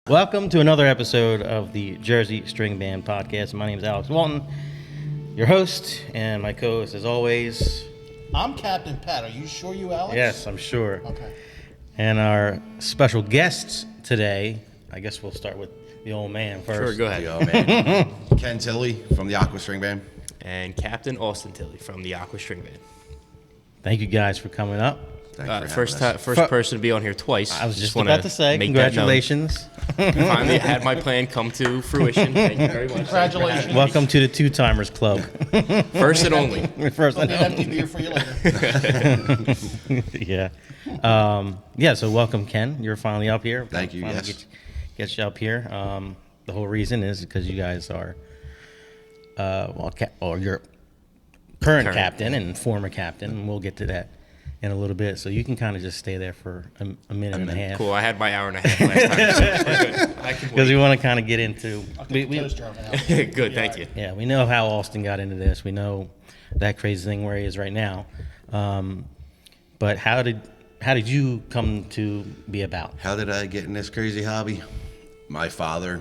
Welcome to another episode of the Jersey String Band Podcast. My name is Alex Walton, your host, and my co-host, as always. I'm Captain Pat. Are you sure you, Alex? Yes, I'm sure. Okay. And our special guests today, I guess we'll start with the old man first. Sure, go ahead. The old man. Ken Tilley from the Aqua String Band. And Captain Austin Tilley from the Aqua String Band. Thank you guys for coming up. Thank you for First having us. person to be on here twice. I was just wanna about to say, make that known. congratulations. Finally had my plan come to fruition. Thank you very much. Congratulations. Welcome to the Two-Timers Club. First and only. First There'll be an empty beer for you later. Yeah, so welcome, Ken. You're finally up here. Thank you, Finally yes. Get you up here. The whole reason is because you guys are, you're current captain and former captain, and we'll get to that in a little bit. So you can kind of just stay there for a minute and a half. Cool. I had my hour and a half last time. So we're good. I can Because we wait. want to kind of get into. I'll take the toaster over now. Good, thank you. Yeah, we know how Austin got into this. We know that crazy thing where he is right now. But how did you come to be about? How did I get in this crazy hobby? My father,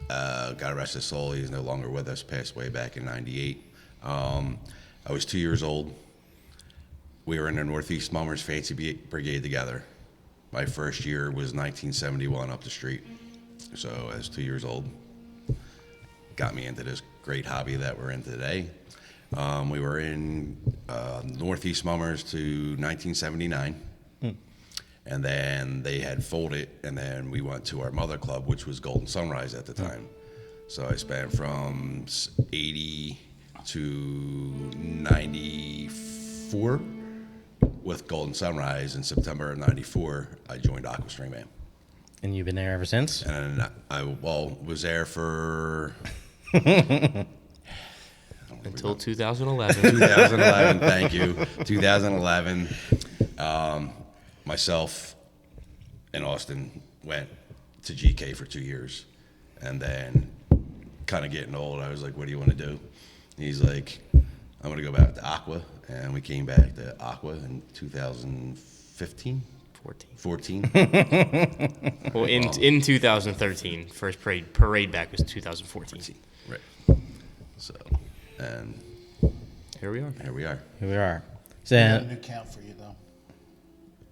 God rest his soul, he's no longer with us, passed away back in 98. I was 2 years old. We were in the Northeast Mummers Fancy Brigade together. My first year was 1971 up the street. So I was 2 years old. Got me into this great hobby that we're in today. We were in Northeast Mummers to 1979. And then they had folded, and then we went to our mother club, which was Golden Sunrise at the time. So I spent from 80 to 94 with Golden Sunrise. In September of 94, I joined Aqua String Band. And you've been there ever since? And I was there for... Until 2011. 2011, thank you. 2011, myself and Austin went to GK for 2 years. And then, kind of getting old, I was like, what do you want to do? He's like, I'm going to go back to Aqua. And we came back to Aqua in 2015? 14. Well, in 2013, first parade back was 2014. Right. So, and Here we are. here we are. Here we are. I So, got a new count for you, though.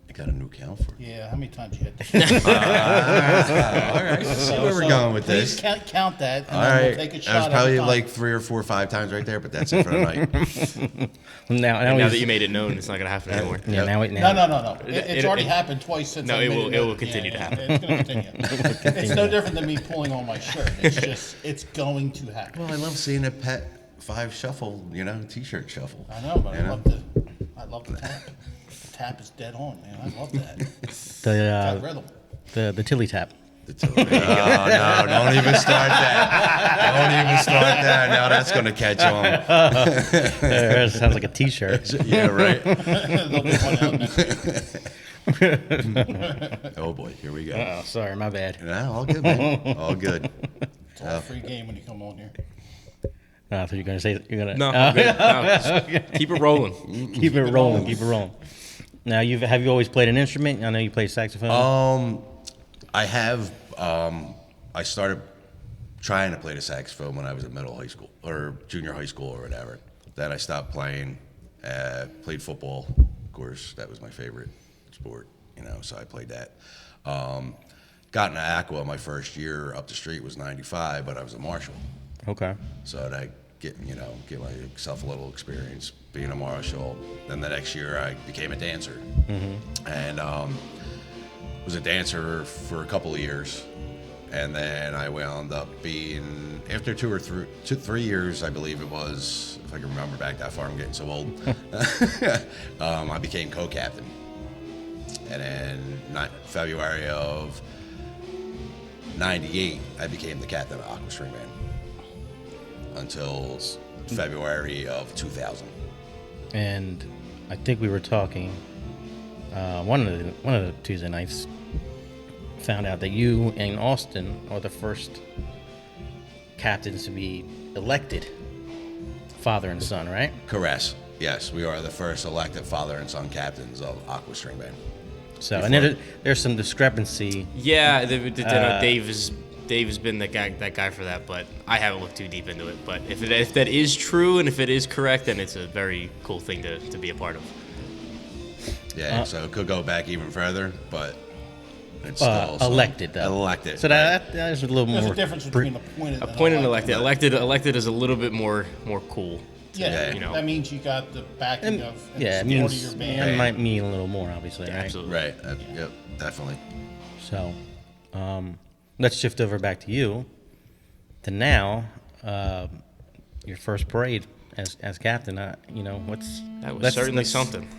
I got a new count for you. Yeah, how many times you hit this? All right, let's see where we're going with please this. count that, and All then right, we'll take a shot. that was probably every time. like 3 or 4 or 5 times right there, but that's it for the night. now Now that you made it known, it's not going to happen anymore. yeah, now, No. It's already happened twice since. No, I it made will- it. it will continue to happen. It's going to continue. It's no different than me pulling on my shirt. It's going to happen. Well, I love seeing a Pet 5 shuffle, T-shirt shuffle. I know, but You know? I love the tap. The tap is dead on, man. I love that. the Got rhythm. the Tilly tap. Oh, no, don't even start that. Don't even start that. Now that's going to catch on. That sounds like a T-shirt. Yeah, right. There'll be one out next week. Oh, boy, here we go. Oh, sorry, my bad. No, all good, man. All good. It's all a free game when you come on here. I thought you were gonna say you're gonna. No, I'm good. No, just keep it rolling. Keep it rolling. Keep it rolling. Now, have you always played an instrument? I know you play saxophone. I have. I started trying to play the saxophone when I was in middle high school or junior high school or whatever. Then I stopped playing. Played football, of course. That was my favorite sport, so I played that. Got into Aqua my first year up the street was 95, but I was a marshal. Okay. So that get myself a little experience being a marshal. Then the next year I became a dancer, and was a dancer for a couple of years, and then I wound up being after 2 or 3 years, I believe it was, if I can remember back that far. I'm getting so old. I became co-captain, and then February of '98 I became the captain of Aqua String Band until February of 2000. And I think we were talking one of the Tuesday nights. Found out that you and Austin are the first captains to be elected father and son, right? Correct. Yes, we are the first elected father and son captains of Aqua String Band. So, and then there's some discrepancy. Yeah, Dave has been that guy for that, but I haven't looked too deep into it. But if that is true and if it is correct, then it's a very cool thing to be a part of. Yeah, so it could go back even further, but it's still Elected, though. Elected. So that is a little There's more. a difference between appointed and Appointed and elected. Elected is a little bit more cool. Yeah, you know. that means you got the backing of and Yeah, it support means of your band. it might mean a little more, obviously, Yeah, right? absolutely. Right. Yep. Definitely. So, let's shift over back to you. To now, your first parade as captain. That was certainly something.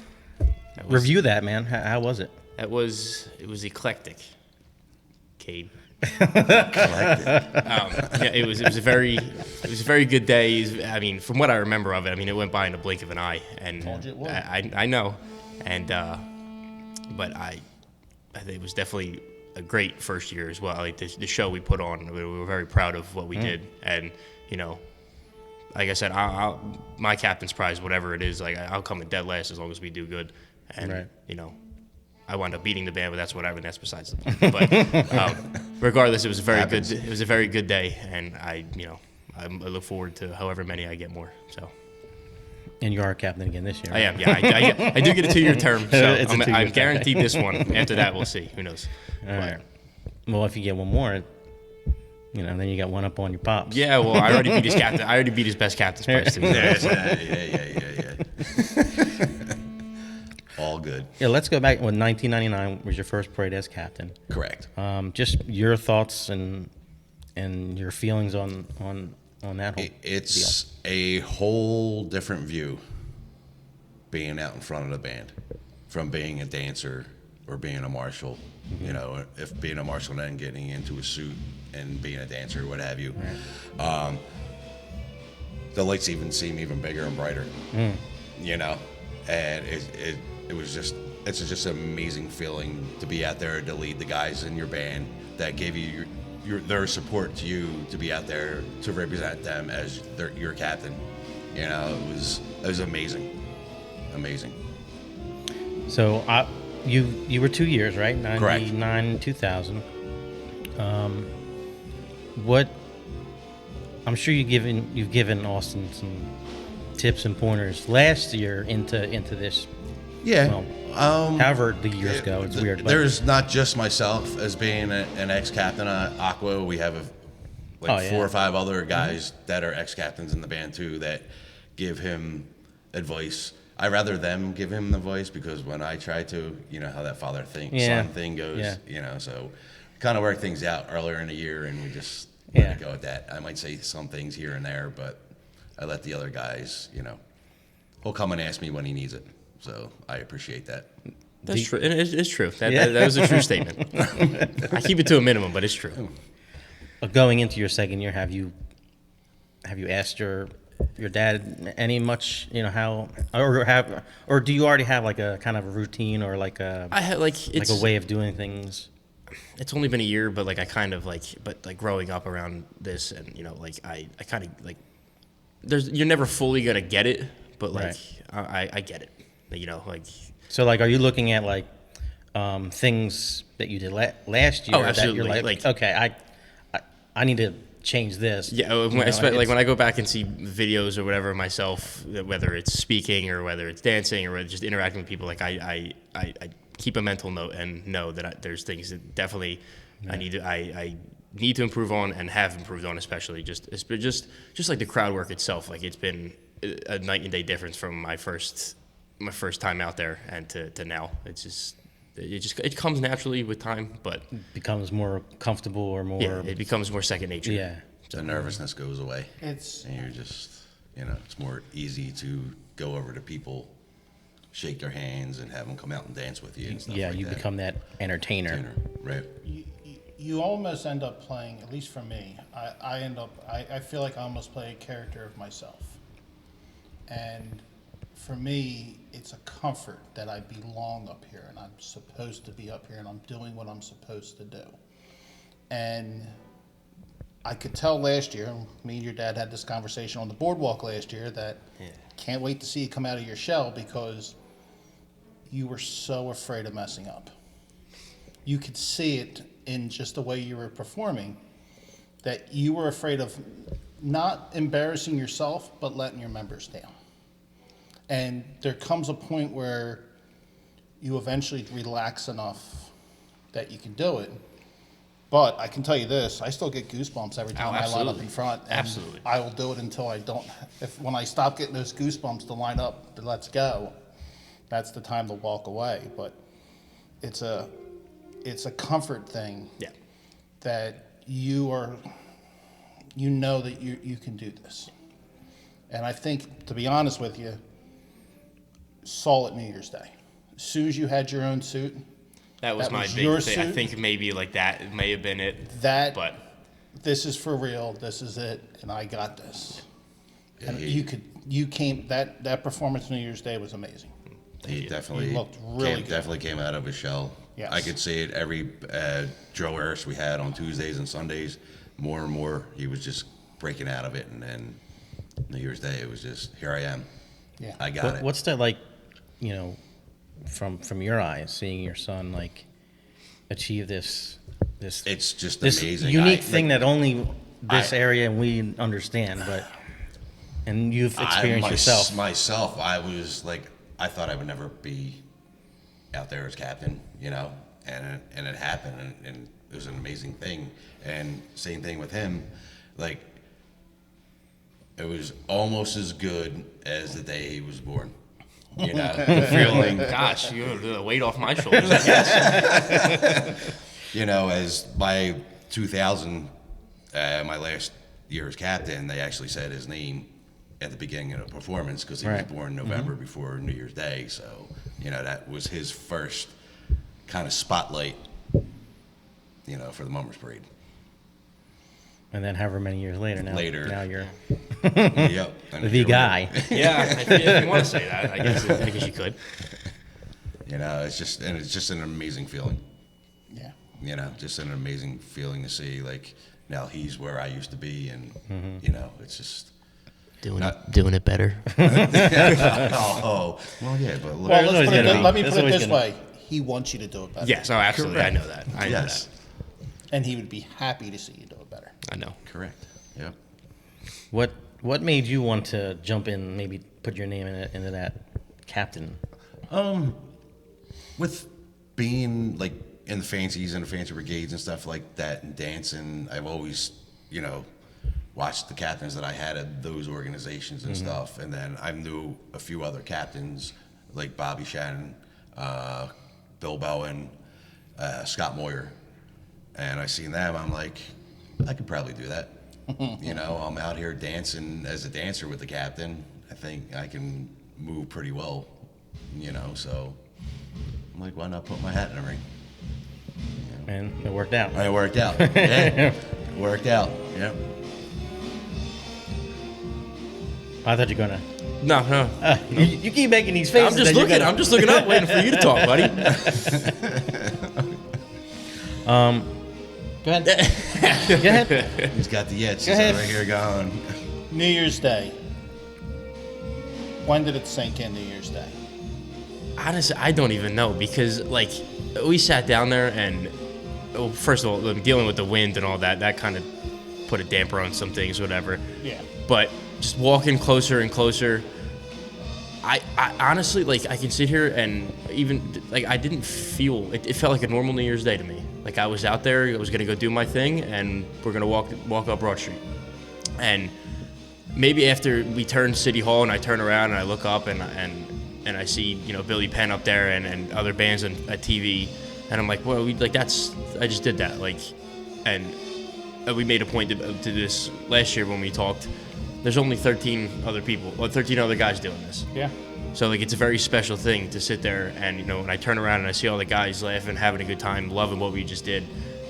Review that, man. How was it? It was eclectic, Cade. Elected. It was a very good day. I mean, from what I remember of it, I mean, it went by in a blink of an eye, and Told you it would. I know, and but I think it was definitely a great first year as well. Like the show we put on, we were very proud of what we did, and like I said, my captain's prize, whatever it is, like I'll come in dead last as long as we do good, and Right. I wound up beating the band, but that's whatever. That's besides the point. But regardless, it was a very Happens. good. It was a very good day, and I look forward to however many I get more. So And you are captain again this year. I am. Yeah, I do get a 2-year term, so It's a I'm 2-year term. guaranteed this one. After that, we'll see. Who knows? All right. Well, if you get one more, then you got one up on your pops. Yeah. Well, I already beat his captain. I already beat his best captain's prize too. Yeah. All good. Yeah. Let's go back. When 1999 was your first parade as captain. Correct. Just your thoughts and your feelings on that whole It's a whole different view being out in front of the band from being a dancer or being a marshal. If being a marshal and then getting into a suit and being a dancer, what have you. The lights even seem even bigger and brighter. And it's just an amazing feeling to be out there to lead the guys in your band that gave you their support to you to be out there to represent them as your captain. It was amazing. So you were 2 years, right? Correct. 99, 2000. What? I'm sure you've given Austin some tips and pointers last year into this. Yeah. However the years go, it's weird. But There's not just myself as being an ex-captain at Aqua. We have 4 or 5 other guys that are ex-captains in the band too that give him advice. I rather them give him the advice because when I try to, how that father son thing goes, so kind of work things out earlier in the year and we just let it go at that. I might say some things here and there, but I let the other guys, he'll come and ask me when he needs it. So I appreciate that. That's true. It's true. That was a true statement. I keep it to a minimum, but it's true. going into your second year, have you asked your dad any much, how, or do you already have like a kind of a routine or like a I had like a way of doing things? It's only been a year, but I kind of growing up around this, and I kind of you're never fully gonna get it, but I get it, So are you looking at things that you did last year? Oh, absolutely. That you're okay, I need to change this. Yeah, when I go back and see videos or whatever myself, whether it's speaking or whether it's dancing or whether just interacting with people, I keep a mental note and know that there's things that definitely I need to improve on and have improved on, especially just like the crowd work itself. It's been a night and day difference from my first time out there and to now. It comes naturally with time, but Becomes more comfortable or more. yeah, it becomes more second nature. Yeah. The nervousness goes away. And It's you're just, it's more easy to go over to people, shake their hands, and have them come out and dance with you and stuff Yeah, like you that. become that entertainer. Right. you almost end up playing, at least for me, I feel like I almost play a character of myself. And for me, it's a comfort that I belong up here and I'm supposed to be up here and I'm doing what I'm supposed to do. And I could tell last year, me and your dad had this conversation on the boardwalk last year, that can't wait to see you come out of your shell because you were so afraid of messing up. you could see it in just the way you were performing, that you were afraid of not embarrassing yourself, but letting your members down. And there comes a point where you eventually relax enough that you can do it. But I can tell you this, I still get goosebumps every time I line up in front. And Absolutely. I will do it until I don't. When I stop getting those goosebumps to line up, to let's go, that's the time to walk away. But it's a comfort thing. Yeah. That you know that you can do this. And I think, to be honest with you, saw it New Year's Day. As soon as you had your own suit, That was my big your thing. I suit. think maybe like that may have been it. But this is for real. This is it, and I got this. And that performance New Year's Day was amazing. He definitely He looked really good. definitely came out of his shell. Yes. I could see it every drill rehearsal we had on Tuesdays and Sundays. More and more, he was just breaking out of it, and then New Year's Day, it was just, here I am. Yeah. I got it. What's that like, from your eyes, seeing your son like achieve this It's just this amazing. unique thing that only this area we understand, and you've experienced yourself. Myself, I was like, I thought I would never be out there as captain, and it happened, and it was an amazing thing. And same thing with him, like, it was almost as good as the day he was born. The feeling. Gosh, you have the weight off my shoulders, I guess. As by 2000, my last year as captain, they actually said his name at the beginning of the performance because he was born November before New Year's Day. So, that was his first kind of spotlight, for the Mummers Parade. And then however many years later, now you're Yep. the guy. Yeah, if you want to say that, I guess you could. It's just an amazing feeling. Yeah. Just an amazing feeling to see, like, now he's where I used to be, and, it's just... Doing it better. Oh, well, yeah, but look. Well, always let me That's put it always this gonna- way. He wants you to do it better. Yes, no, absolutely. Correct. I know that. I know Yes. that. And he would be happy to see you do it better. I know. Correct. Yep. What made you want to jump in, maybe put your name into that captain? With being, like, in the fancies and the fancy brigades and stuff like that and dancing, I've always, watched the captains that I had at those organizations and stuff. And then I knew a few other captains, like Bobby Shannon, Bill Bowen, Scott Moyer. And I seen them, I'm like, I could probably do that. I'm out here dancing as a dancer with the captain. I think I can move pretty well, so I'm like, why not put my hat in the ring? And it worked out. And it worked out. Yeah, it worked out. Yep. I thought you were gonna. No. You keep making these faces. I'm just looking up, waiting for you to talk, buddy. Go ahead. Go ahead. He's got the yets. Go He's ahead. over here going. New Year's Day. When did it sink in New Year's Day? Honestly, I don't even know because, like, we sat down there and, well, first of all, dealing with the wind and all that kind of put a damper on some things, whatever. Yeah. But just walking closer and closer, I honestly, like, I can sit here and even, like, I didn't feel, it felt like a normal New Year's Day to me. Like, I was out there, I was going to go do my thing, and we're going to walk up Broad Street. And maybe after we turn City Hall and I turn around and I look up and I see, Billy Penn up there and other bands on TV, and I'm like, well, I just did that. Like, and we made a point to this last year when we talked. There's only 13 other guys doing this. Yeah. So, like, it's a very special thing to sit there and, when I turn around and I see all the guys laughing, having a good time, loving what we just did,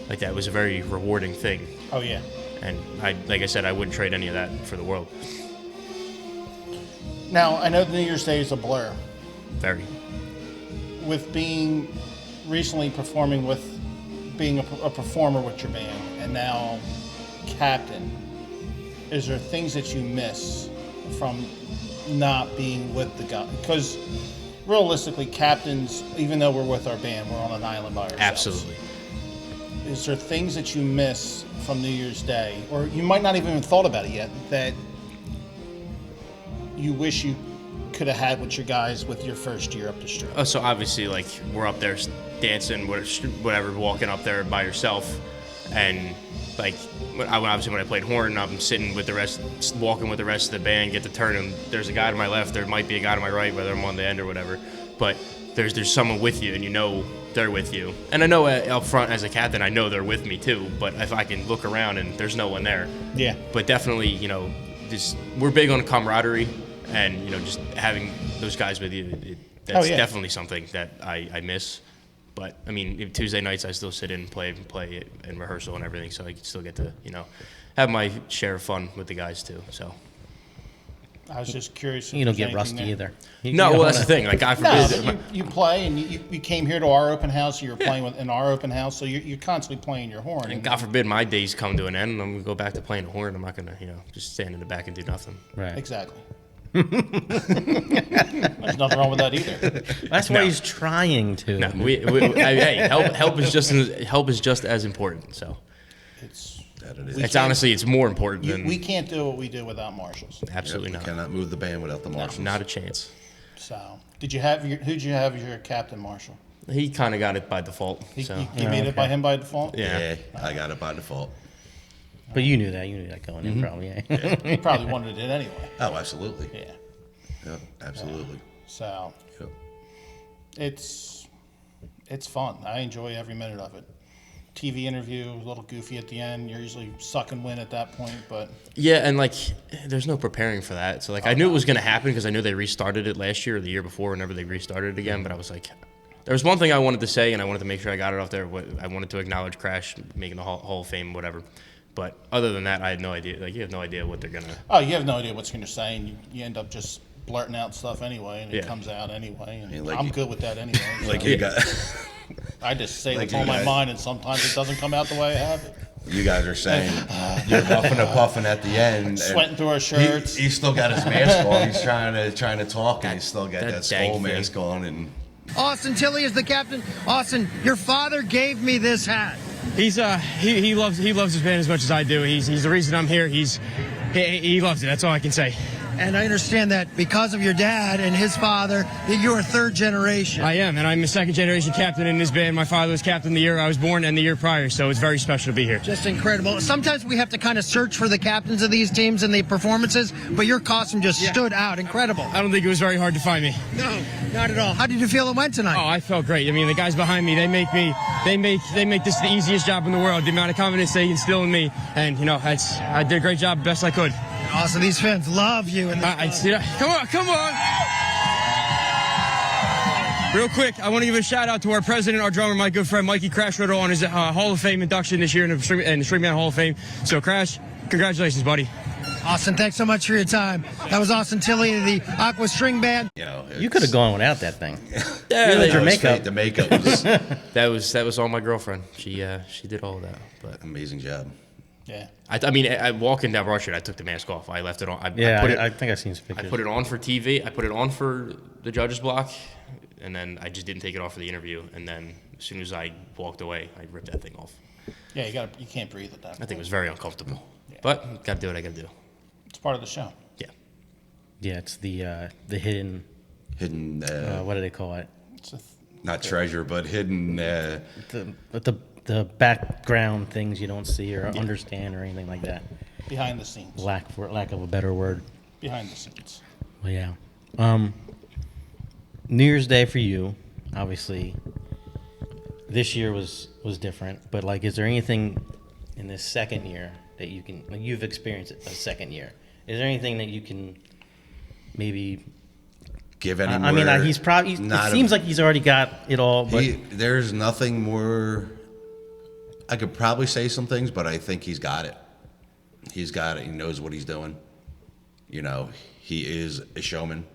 like, that was a very rewarding thing. Oh, yeah. And like I said, I wouldn't trade any of that for the world. Now, I know the New Year's Day is a blur. Very. With being recently performing with, being a performer with your band, and now captain, is there things that you miss from not being with the guy? Because realistically, captains, even though we're with our band, we're on an island by ourselves. Absolutely. Is there things that you miss from New Year's Day, or you might not even have thought about it yet, that you wish you could have had with your guys with your first year up the street? Oh, so obviously, like, we're up there dancing, whatever, walking up there by yourself, and like, when I played horn, I'm sitting with the rest, walking with the rest of the band, get to turn, and there's a guy to my left, there might be a guy to my right, whether I'm on the end or whatever, but there's someone with you, and you know they're with you. And I know up front as a captain, I know they're with me too, but if I can look around and there's no one there. Yeah. But definitely, you know, we're big on camaraderie, and, you know, just having those guys with you, that's definitely something that I miss. But, I mean, Tuesday nights I still sit in and play and rehearsal and everything, so I still get to, you know, have my share of fun with the guys too, so. I was just curious. You don't get rusty either. No, well, that's the thing. Like, God forbid. No, but you play, and you came here to our open house. You were playing in our open house, so you're constantly playing your horn. And God forbid my days come to an end, and I'm going to go back to playing the horn. I'm not going to, you know, just stand in the back and do nothing. Right. Exactly. There's nothing wrong with that either. That's why he's trying to. No, hey, help is just as important. So it's honestly, it's more important than we can't do what we do without marshals. Absolutely not. Cannot move the band without the marshals. Not a chance. So, who'd you have as your captain marshal? He kind of got it by default. You made it by him by default. Yeah, I got it by default. But you knew that. You knew that going in, probably. Yeah. You probably wanted it anyway. Oh, absolutely. Yeah. Yep, absolutely. So, Yep. it's fun. I enjoy every minute of it. TV interview, a little goofy at the end. You're usually suck and win at that point, but yeah, and like, there's no preparing for that. So like, I knew it was going to happen because I knew they restarted it last year or the year before, whenever they restarted it again. But I was like, there was one thing I wanted to say, and I wanted to make sure I got it off there. I wanted to acknowledge Crash making the Hall of Fame, whatever. But other than that, I had no idea. Like, you have no idea what they're gonna. Oh, you have no idea what you're going to say, and you end up just blurting out stuff anyway, and it comes out anyway. And like I'm good with that anyway. Like so. you got. I just say like what's on my mind, and sometimes it doesn't come out the way I have it. You guys are saying you're huffing and puffing at the end, sweating through our shirts. He's still got his mask on. He's trying to talk, and he's still got that skull dang mask on. And Austin Tilley is the captain. Austin, your father gave me this hat. He's he loves his band as much as I do. He's the reason I'm here. He loves it. That's all I can say. And I understand that because of your dad and his father, that you're a third generation. I am, and I'm a second generation captain in this band. My father was captain the year I was born and the year prior, so it's very special to be here. Just incredible. Sometimes we have to kind of search for the captains of these teams and the performances, but your costume just stood out. Incredible. I don't think it was very hard to find me. No, not at all. How did you feel it went tonight? Oh, I felt great. I mean, the guys behind me, they make this the easiest job in the world. The amount of confidence they instill in me, and you know, I did a great job, best I could. Austin, these fans love you. In this Come on. Real quick, I want to give a shout out to our president, our drummer, my good friend Mikey Crashroder, on his Hall of Fame induction this year in the Stringman Hall of Fame. So, Crash, congratulations, buddy. Austin, thanks so much for your time. That was Austin Tilley of the Aqua String Band. you know, You could have gone without that thing. Yeah, your makeup. The makeup was that was all my girlfriend. She did all of that. But amazing job. Yeah. I mean, I walking down Broad Street, I took the mask off. I left it on. I think I've seen some I pictures. put it on for TV. I put it on for the judges block, and then I just didn't take it off for the interview. And then as soon as I walked away, I ripped that thing off. Yeah, you can't breathe at that. I think it was very uncomfortable. But got to do what I got to do. It's part of the show. Yeah. Yeah, it's the hidden. Hidden, What do they call it? It's not treasure, but hidden. The background things you don't see or understand or anything like that. behind the scenes. Lack of a better word. Behind the scenes. Well, yeah. New Year's Day for you, obviously. This year was different, but like, is there anything in this second year that you can? Like, you've experienced a second year. Is there anything that you can maybe Give any more? I mean, he's probably. It seems like he's already got it all. But there's nothing more. I could probably say some things, but I think he's got it. He's got it. He knows what he's doing. You know, he is a showman,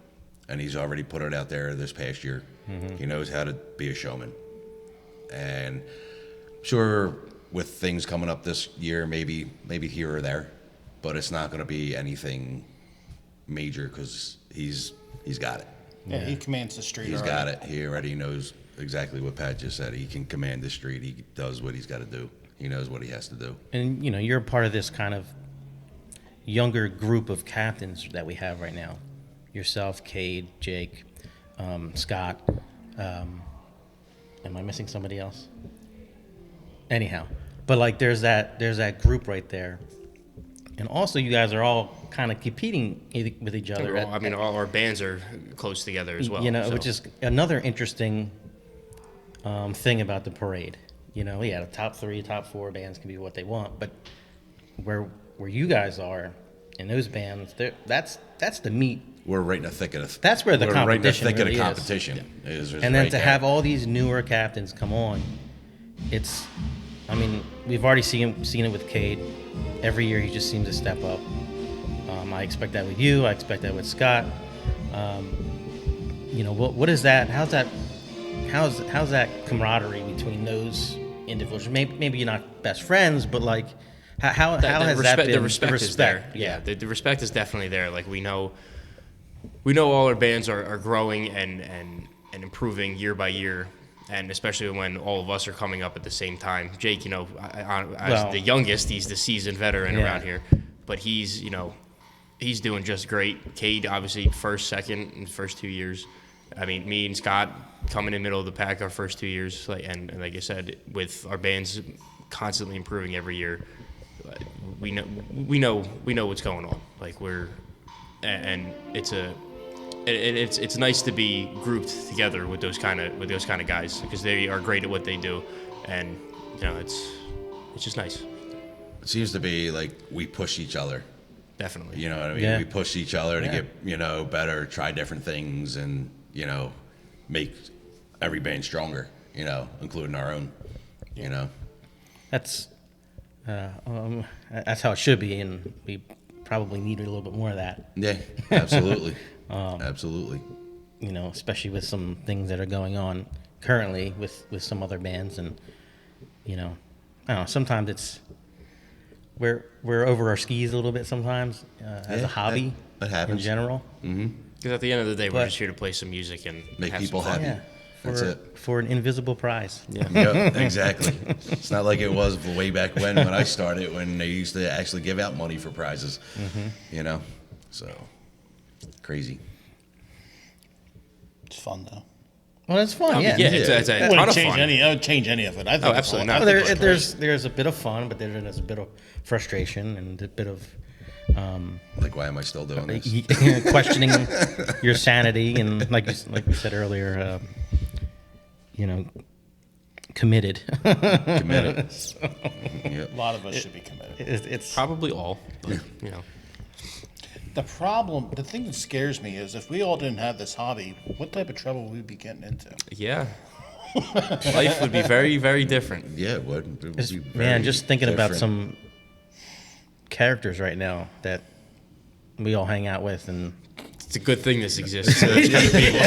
and he's already put it out there this past year. Mm-hmm. He knows how to be a showman. And sure, with things coming up this year, maybe here or there, but it's not going to be anything major because he's got it. Yeah, he commands the street. He's already. got it. He already knows exactly what Pat just said. He can command the street. He does what he's got to do. He knows what he has to do. And you're part of this kind of younger group of captains that we have right now. Yourself, Cade, Jake, Scott. Am I missing somebody else? Anyhow, but like there's that group right there, and also you guys are all kind of competing with each other. I mean, all our bands are close together as well. So. Which is another interesting thing about the parade. Yeah, the top 3, top 4 bands can be what they want, but where you guys are in those bands, that's the meat. We're right in the thick of it. That's where the We're right in the competition thick really of the is. competition. Is And then right to there. have all these newer captains come on, we've already seen it with Cade. Every year he just seems to step up. I expect that with you. I expect that with Scott. What is that? How's that camaraderie between those individuals? Maybe you're not best friends, but like how has that been? The respect is there. Yeah. The respect is definitely there. Like we know all our bands are growing and improving year by year, and especially when all of us are coming up at the same time. Jake, as the youngest, he's the seasoned veteran around here, but he's doing just great. Cade, obviously, first, second, in the first 2 years. I mean, me and Scott coming in middle of the pack our first 2 years, and like I said, with our bands constantly improving every year, we know what's going on. Like it's nice to be grouped together with those kind of guys because they are great at what they do, and it's just nice. It seems to be like we push each other. Definitely. You know what I mean? Yeah. We push each other to get, better, try different things, and, make every band stronger, including our own, That's how it should be, and we probably need a little bit more of that. Yeah, absolutely. Absolutely. Especially with some things that are going on currently with some other bands, and I don't know. Sometimes it's we're over our skis a little bit sometimes as a hobby. that happens. In general. Because at the end of the day, we're just here to play some music and Make have people some fun. happy. That's it. For an invisible prize. Yeah. Yep, exactly. It's not like it was way back when I started, when they used to actually give out money for prizes. So crazy. It's fun though. Well, it's fun. Yeah. It's a I ton wouldn't of change fun. I would change any of it. I think it's absolutely fun. not. I think it's great. There's a bit of fun, but then there's a bit of frustration and a bit of Like, why am I still doing this? questioning your sanity, and like we said earlier, committed. Committed. A lot of us should be committed. It's Probably all, but The thing that scares me is if we all didn't have this hobby, what type of trouble we'd be getting into. yeah. Life would be very, very different. Yeah, it would. It would be man, very just thinking about different. some characters right now that we all hang out with, and It's a good thing this exists. So it's good people.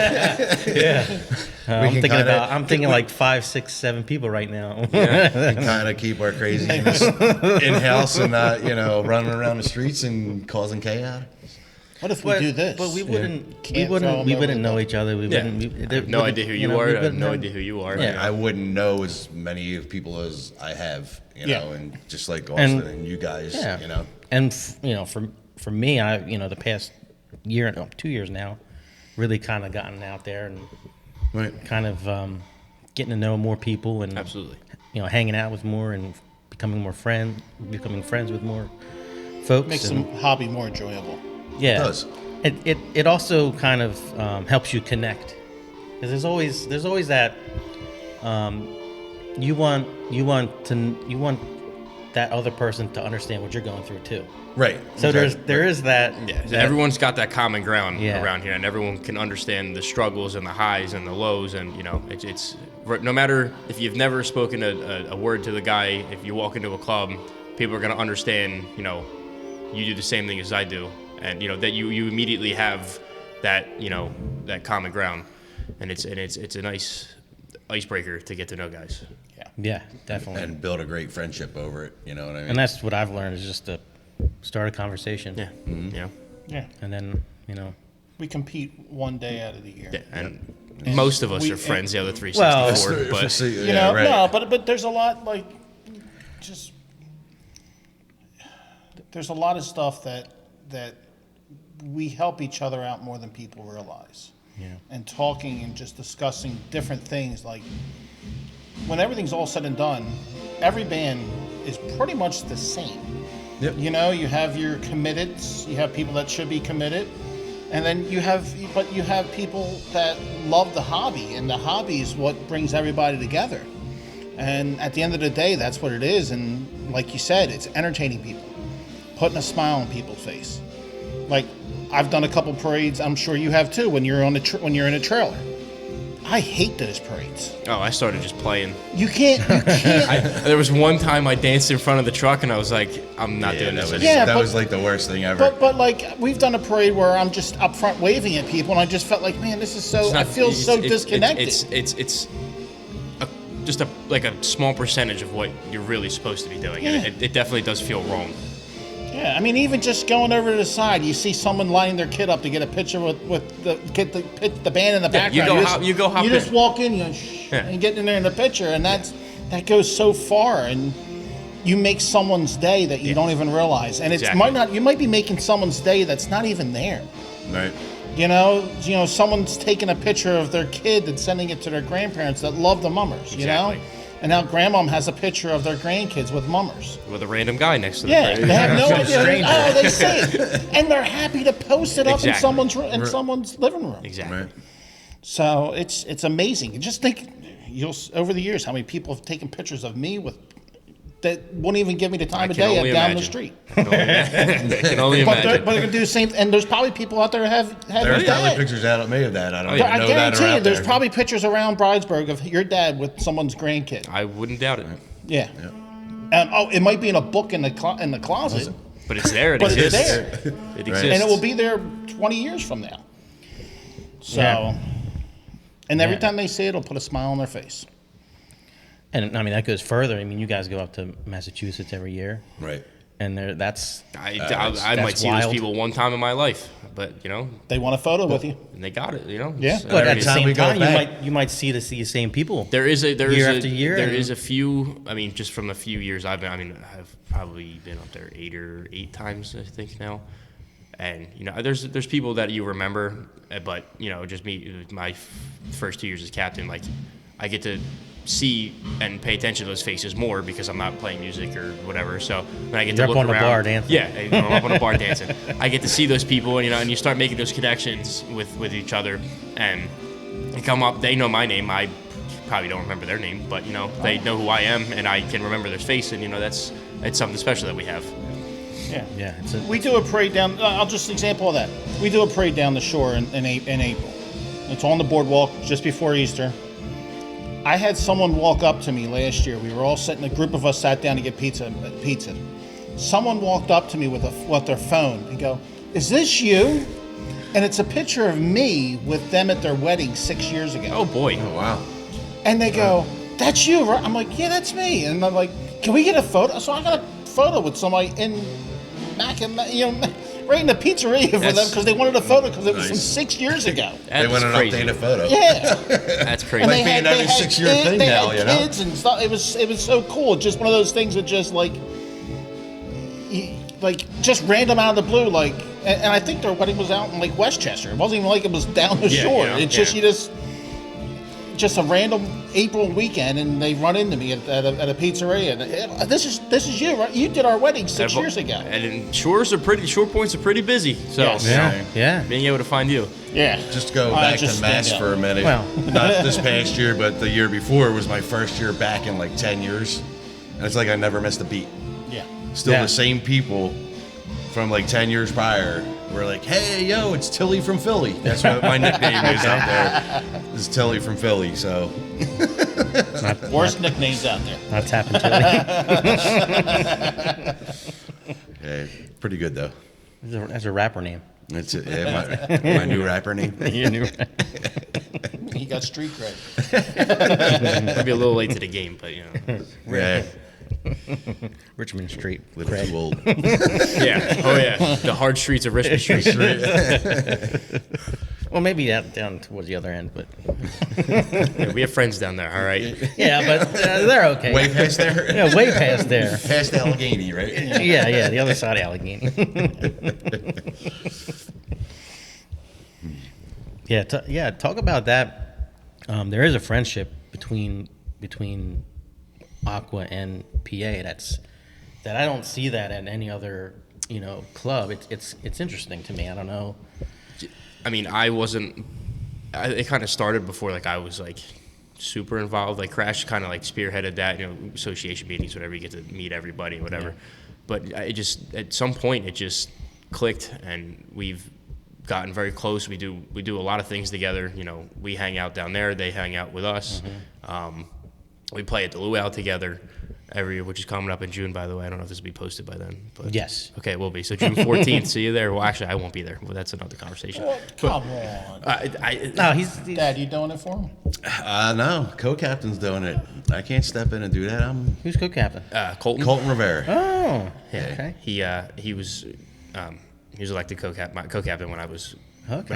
I'm thinking like 5, 6, 7 people right now. Kind of keep our craziness in house and not, running around the streets and causing chaos. What if we do this? But we wouldn't. We Can't throw 'em wouldn't over know the- each other. We Yeah. wouldn't. I have no idea who you are. I have no idea who you are. Yeah. I wouldn't know as many people as I have, Yeah. and just like Austin And- and you guys, Yeah. And for me, I the past year, 2 years now, really kind of gotten out there and Right. kind of getting to know more people and Absolutely. hanging out with more and becoming friends with more folks. Makes and, the hobby more enjoyable. yeah, It does. It also kind of helps you connect, because there's always that you want that other person to understand what you're going through too. Right. So there is that. Yeah, that- everyone's got that common ground Yeah. around here, and everyone can understand the struggles and the highs and the lows, and it's no matter if you've never spoken a word to the guy, if you walk into a club, people are gonna understand. You do the same thing as I do, and that you immediately have that that common ground, and it's a nice icebreaker to get to know guys. Yeah, definitely. And build a great friendship over it. You know what I mean? And that's what I've learned, is just to start a conversation. Yeah, Mm-hmm. yeah. Yeah. And then, We compete one day out of the year. Yeah, and most of us we- are friends the other 364, Well, but You know, no, but there's a lot like just there's a lot of stuff that we help each other out more than people realize. Yeah. And talking and just discussing different things, like when everything's all said and done, every band is pretty much the same. Yep. You know, you have your committeds, you have people that should be committed, and then you have people that love the hobby, and the hobby is what brings everybody together. And at the end of the day, that's what it is. And like you said, it's entertaining people, putting a smile on people's face. Like I've done a couple parades. I'm sure you have too. When you're on when you're in a trailer, I hate those parades. oh, I started just playing. You can't. There was one time I danced in front of the truck, and I was like, I'm not doing this. Yeah, that but- was like the worst thing ever. But like we've done a parade where I'm just up front waving at people, and I just felt like, man, this is so. It's not- I feel so it's- disconnected. It's just a small percentage of what you're really supposed to be doing, and Yeah. it definitely does feel wrong. Yeah, I mean, even just going over to the side, you see someone lining their kid up to get a picture with the kid, the band in the Yeah, you background. go hop You just in. walk in, you know, shh, Yeah. and get in there in the picture, and that goes so far, and you make someone's day that you don't even realize, and Exactly. you might be making someone's day that's not even there. Right. You know, someone's taking a picture of their kid and sending it to their grandparents that love the mummers. You know. Exactly. And now grandmom has a picture of their grandkids with mummers. With a random guy next to the Yeah, parade. they have no Some idea. stranger. Oh, they see it, and they're happy to post it up in Exactly. someone's living room. Exactly. Right. So it's amazing. And just think, over the years, how many people have taken pictures of me with that won't even give me the time of can day only down the imagine. street. I can only But they're imagine. going to do the same. And there's probably people out there who have There's your probably dad. pictures out of me of that. I don't Oh, even yeah. I know that guarantee are you, out there's there. probably pictures around Bridesburg of your dad with someone's grandkid. I wouldn't doubt it. Yeah. And it might be in a book in the closet, But it's there. It but it's exists. there, It Right. exists. and it will be there 20 years from now. So, Yeah. and every Yeah. time they see it, it'll put a smile on their face. And I mean, that goes further. I mean, you guys go up to Massachusetts every year, Right. and that's I that's might see those wild. people one time in my life, but They want a photo with you. and they got it. Yeah. It's- But at the time same we go time, back. you might see the same people. There is Year after year, There and- is a few. I mean, just from the few years I've been. I mean, I've probably been up there 8 times, I think now. And there's people that you remember, but just me. My first 2 years as captain, like I get to see and pay attention to those faces more because I'm not playing music or whatever. So when I get You're to up look on the around, bar dancing. yeah, I'm up on the bar dancing. I get to see those people, and you start making those connections with each other, and they come up. They know my name. I probably don't remember their name, but they know who I am, and I can remember their face, and it's something special that we have. Yeah. Yeah, We do a parade down. I'll just example of that. We do a parade down the shore in April. It's on the boardwalk just before Easter. I had someone walk up to me last year. We were all sitting. A group of us sat down to get pizza. Someone walked up to me with their phone and go, "Is this you?" And it's a picture of me with them at their wedding 6 years ago. Oh boy! Oh, wow. And they go, "That's you, right?" I'm like, "Yeah, that's me." And I'm like, "Can we get a photo?" So I got a photo with somebody in right in the pizzeria for them That's- because they wanted a photo because it was from Nice. 6 years ago. That's They want an crazy. updated photo. Yeah. That's crazy. And Like being every 6-year thing they now, had you know? kids and stuff. It was so cool. Just one of those things that just just random out of the blue. And I think their wedding was out in Lake Westchester. It wasn't even like it was down the Yeah, shore. yeah, It's just yeah. just a random April weekend, and they run into me at a pizzeria. And this is you, right? You did our wedding 6 years ago. And shore points are pretty busy. So Yes. yeah. being able to find you. Yeah. Just go I back just to Mass stand for a out. minute. Well. Not this past year, but the year before was my first year back in like 10 years. And it's like I never missed a beat. Yeah. Still Yeah. the same people from like 10 years prior were like, "Hey, yo, it's Tilley from Philly." That's what my nickname is out there. It's Tilley from Philly. So Worst nicknames out there. Not tapping to yeah, pretty good though. it. That's a rapper name. That's it. Yeah, my new rapper name. You knew. He got street cred. Might be a little late to the game, but Yeah. Richmond Street. Little Craig. too old. Yeah. Oh yeah. The hard streets of Richmond Street. Well, maybe down towards the other end, but Yeah, we have friends down there. All right. yeah, but they're okay. Way past there. Yeah, way past there. Past Allegheny, right? Yeah, the other side of Allegheny. Talk about that. There is a friendship between Aqua and PA. That I don't see that at any other club. It's interesting to me. I don't know. I mean, it kind of started before like I was like super involved. Like Crash kind of like spearheaded that, association meetings, whatever. You get to meet everybody, whatever. Yeah. But it just at some point it just clicked, and we've gotten very close. We do a lot of things together. We hang out down there. They hang out with us. Mm-hmm. We play at the Luau together every year, which is coming up in June, by the way. I don't know if this will be posted by then. But yes. Okay, it will be. So June 14th, see you there. Well, actually, I won't be there. Well, that's another conversation. Oh, come on. No, he's Dad, you doing it for him? No, co-captain's doing it. I can't step in and do that. Who's co-captain? Colton Rivera. Oh, yeah. okay. He was elected co-captain when I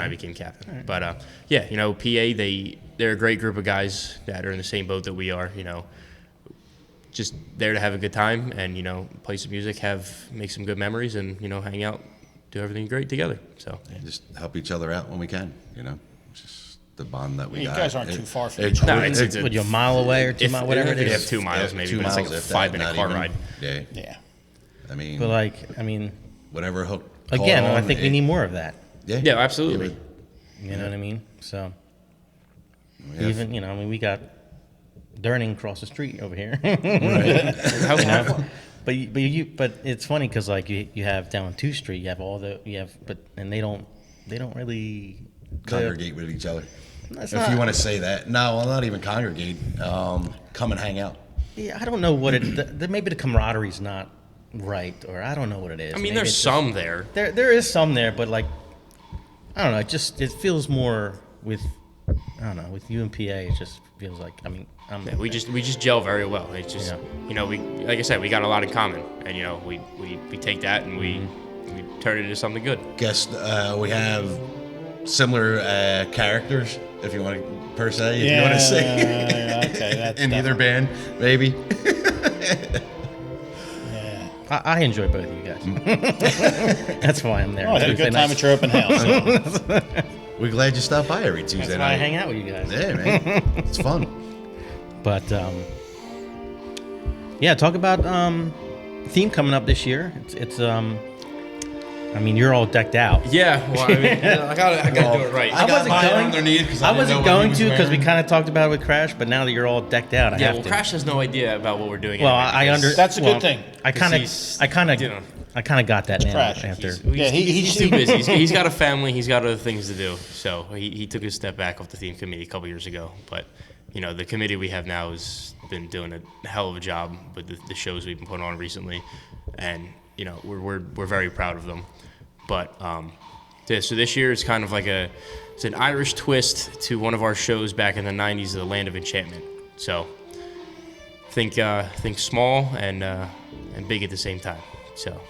became captain. Right. But PA, they're a great group of guys that are in the same boat that we are. Just there to have a good time and play some music, make some good memories, and hang out, do everything great together. So just help each other out when we can. Just the bond that we got. You guys aren't too far from each other. No, it's you're a mile away or 2 miles, whatever it is. You have 2 miles, maybe, but it's like a 5-minute car ride. Yeah. I mean, whatever hook. Again, I think we need more of that. Yeah, absolutely. You know what I mean? So even we got Durning across the street over here. Right. But it's funny because like you have down 2 Street, you have and they don't really congregate with each other. If you want to say that, no, well, not even congregate. Come and hang out. Yeah, I don't know what maybe the camaraderie's not right, or I don't know what it is. I mean, maybe there's some there. There is some there, but like I don't know. It feels more with with you and PA. It just feels like we just gel very well. It's just we like I said, we got a lot in common, and we take that and we turn it into something good. Guess we have similar characters, if you want to per se. If you want to say, okay, in either band, maybe. I enjoy both of you guys. That's why I'm there. I had a good time at your open house. We're glad you stop by every Tuesday night. That's why I hang out with you guys. Yeah, man. It's fun. But, talk about theme coming up this year. It's you're all decked out. Yeah, well, I gotta do it right. I wasn't going to because we kind of talked about it with Crash, but now that you're all decked out, I have to. Crash has no idea about what we're doing. Well, That's a good thing. I kind of got that now Crash. after. He's too busy. He's got a family. He's got other things to do. So he took a step back off the theme committee a couple years ago. But the committee we have now has been doing a hell of a job with the shows we've been putting on recently, and we're very proud of them. But so this year it's kind of like it's an Irish twist to one of our shows back in the '90s, The Land of Enchantment. So think small and big at the same time. So.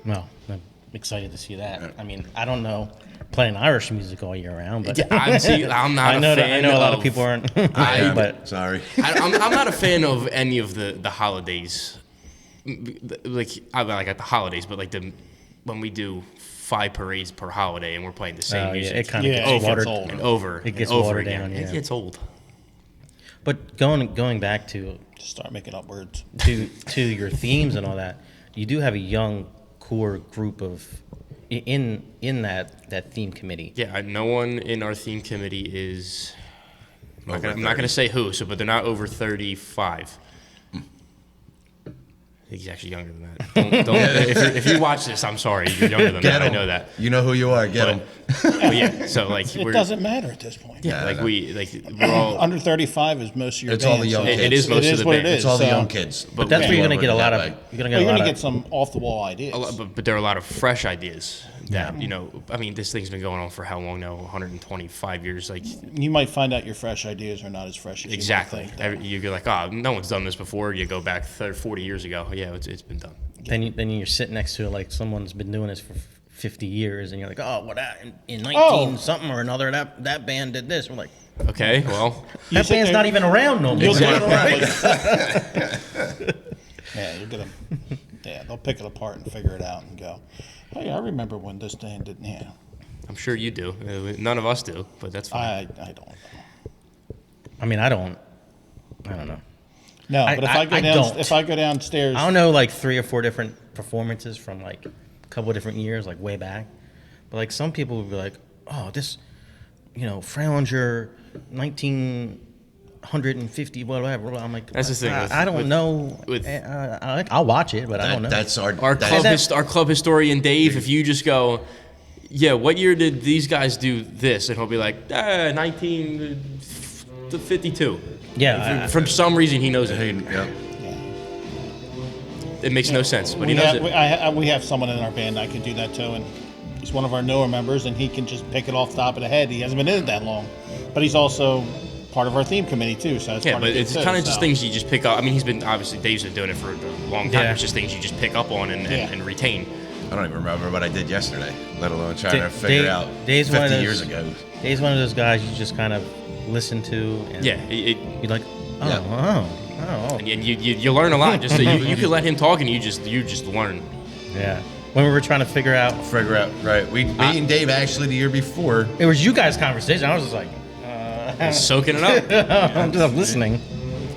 Well, I'm excited to see that. I mean, I don't know playing Irish music all year round, but I'm not. I know a lot of people aren't. But sorry, I'm not a fan of any of the holidays. Like at the holidays, but when we do 5 parades per holiday and we're playing the same music, it kind of gets watered and over. It gets and over watered again. down. Yeah. It gets old. But going back to start making up words to your themes and all that, you do have a young core group of in that theme committee. Yeah, no one in our theme committee is. I'm not going to say who, but they're not over 35. He's actually younger than that. If you watch this, I'm sorry. You're younger than that. I know that. You know who you are. Get him. But yeah, so like It doesn't matter at this point. Yeah, we're all. Under 35 is most of your It's band. all the young so kids. It is most it of is the what band. it is. It's all the so- young kids. But that's where you're gonna get a lot of. That way. You're gonna Well, get you're a lot going to of. get some off the wall ideas. But there are a lot of fresh ideas that, I mean, this thing's been going on for how long now? 125 years. Like, You might find out your fresh ideas are not as fresh as exactly. you might think. You're like, oh, no one's done this before. You go back 40 years ago. Yeah, it's been done. Then you're sitting next to like someone's been doing this for 50 years, and you're like, oh, what in 19 something or another that band did this. We're like, Okay, well, that sit band's there- not even around no more. You'll get it around. Yeah, you're gonna. Yeah, they'll pick it apart and figure it out and go, "Hey, I remember when this band did." Yeah, I'm sure you do. None of us do, but that's fine. I don't. I mean, I don't know. No, but don't. if I go downstairs, I don't know like 3 or 4 different performances from like a couple of different years, like way back. But like some people would be like, oh, this, Fralinger, 1950, whatever. I'm like, That's the thing I don't know. I'll watch it, but I don't know. That's our Our club historian Dave, if you just go, yeah, what year did these guys do this? And he'll be like, 1952. Yeah, For some reason, he knows it. Yeah. It makes no sense, but we he knows have, it. we have someone in our band that can do that too, and he's one of our newer members, and he can just pick it off the top of the head. He hasn't been in it that long, but he's also part of our theme committee too. So that's Yeah, part but of it it's too, kind of just so. things you just pick up. I mean, Dave's been doing it for a long time. Yeah. It's just things you just pick up on and retain. I don't even remember what I did yesterday, let alone trying to Dave- figure it out Dave's 50 one of those- years ago. Dave's one of those guys you just kind of listen to. And Yeah, you're like, oh, Yeah. oh. and you learn a lot. Just you could let him talk, and you just learn. Yeah. When we were trying to figure out, Right. Me and Dave actually the year before. it was you guys' conversation. I was just like, Soaking it up. I'm just listening.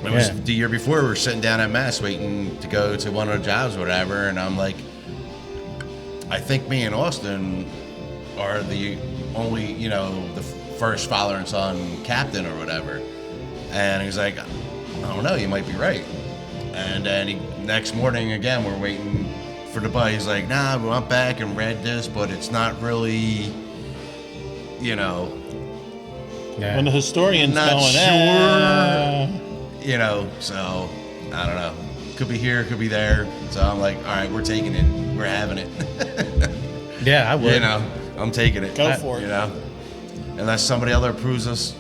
It was Yeah. the year before. We were sitting down at Mass waiting to go to one of the jobs or whatever, and I'm like, I think me and Austin are the only, the first father and son captain or whatever. And he's like, I don't know, you might be right. And then next morning again, we're waiting for the bus. He's like, nah, we went back and read this, but it's not really, Yeah. When the historian's Not going, so I don't know. Could be here, could be there. So I'm like, all right, we're taking it. We're having it. Yeah, I would. I'm taking it. Go for it. Unless somebody else proves us,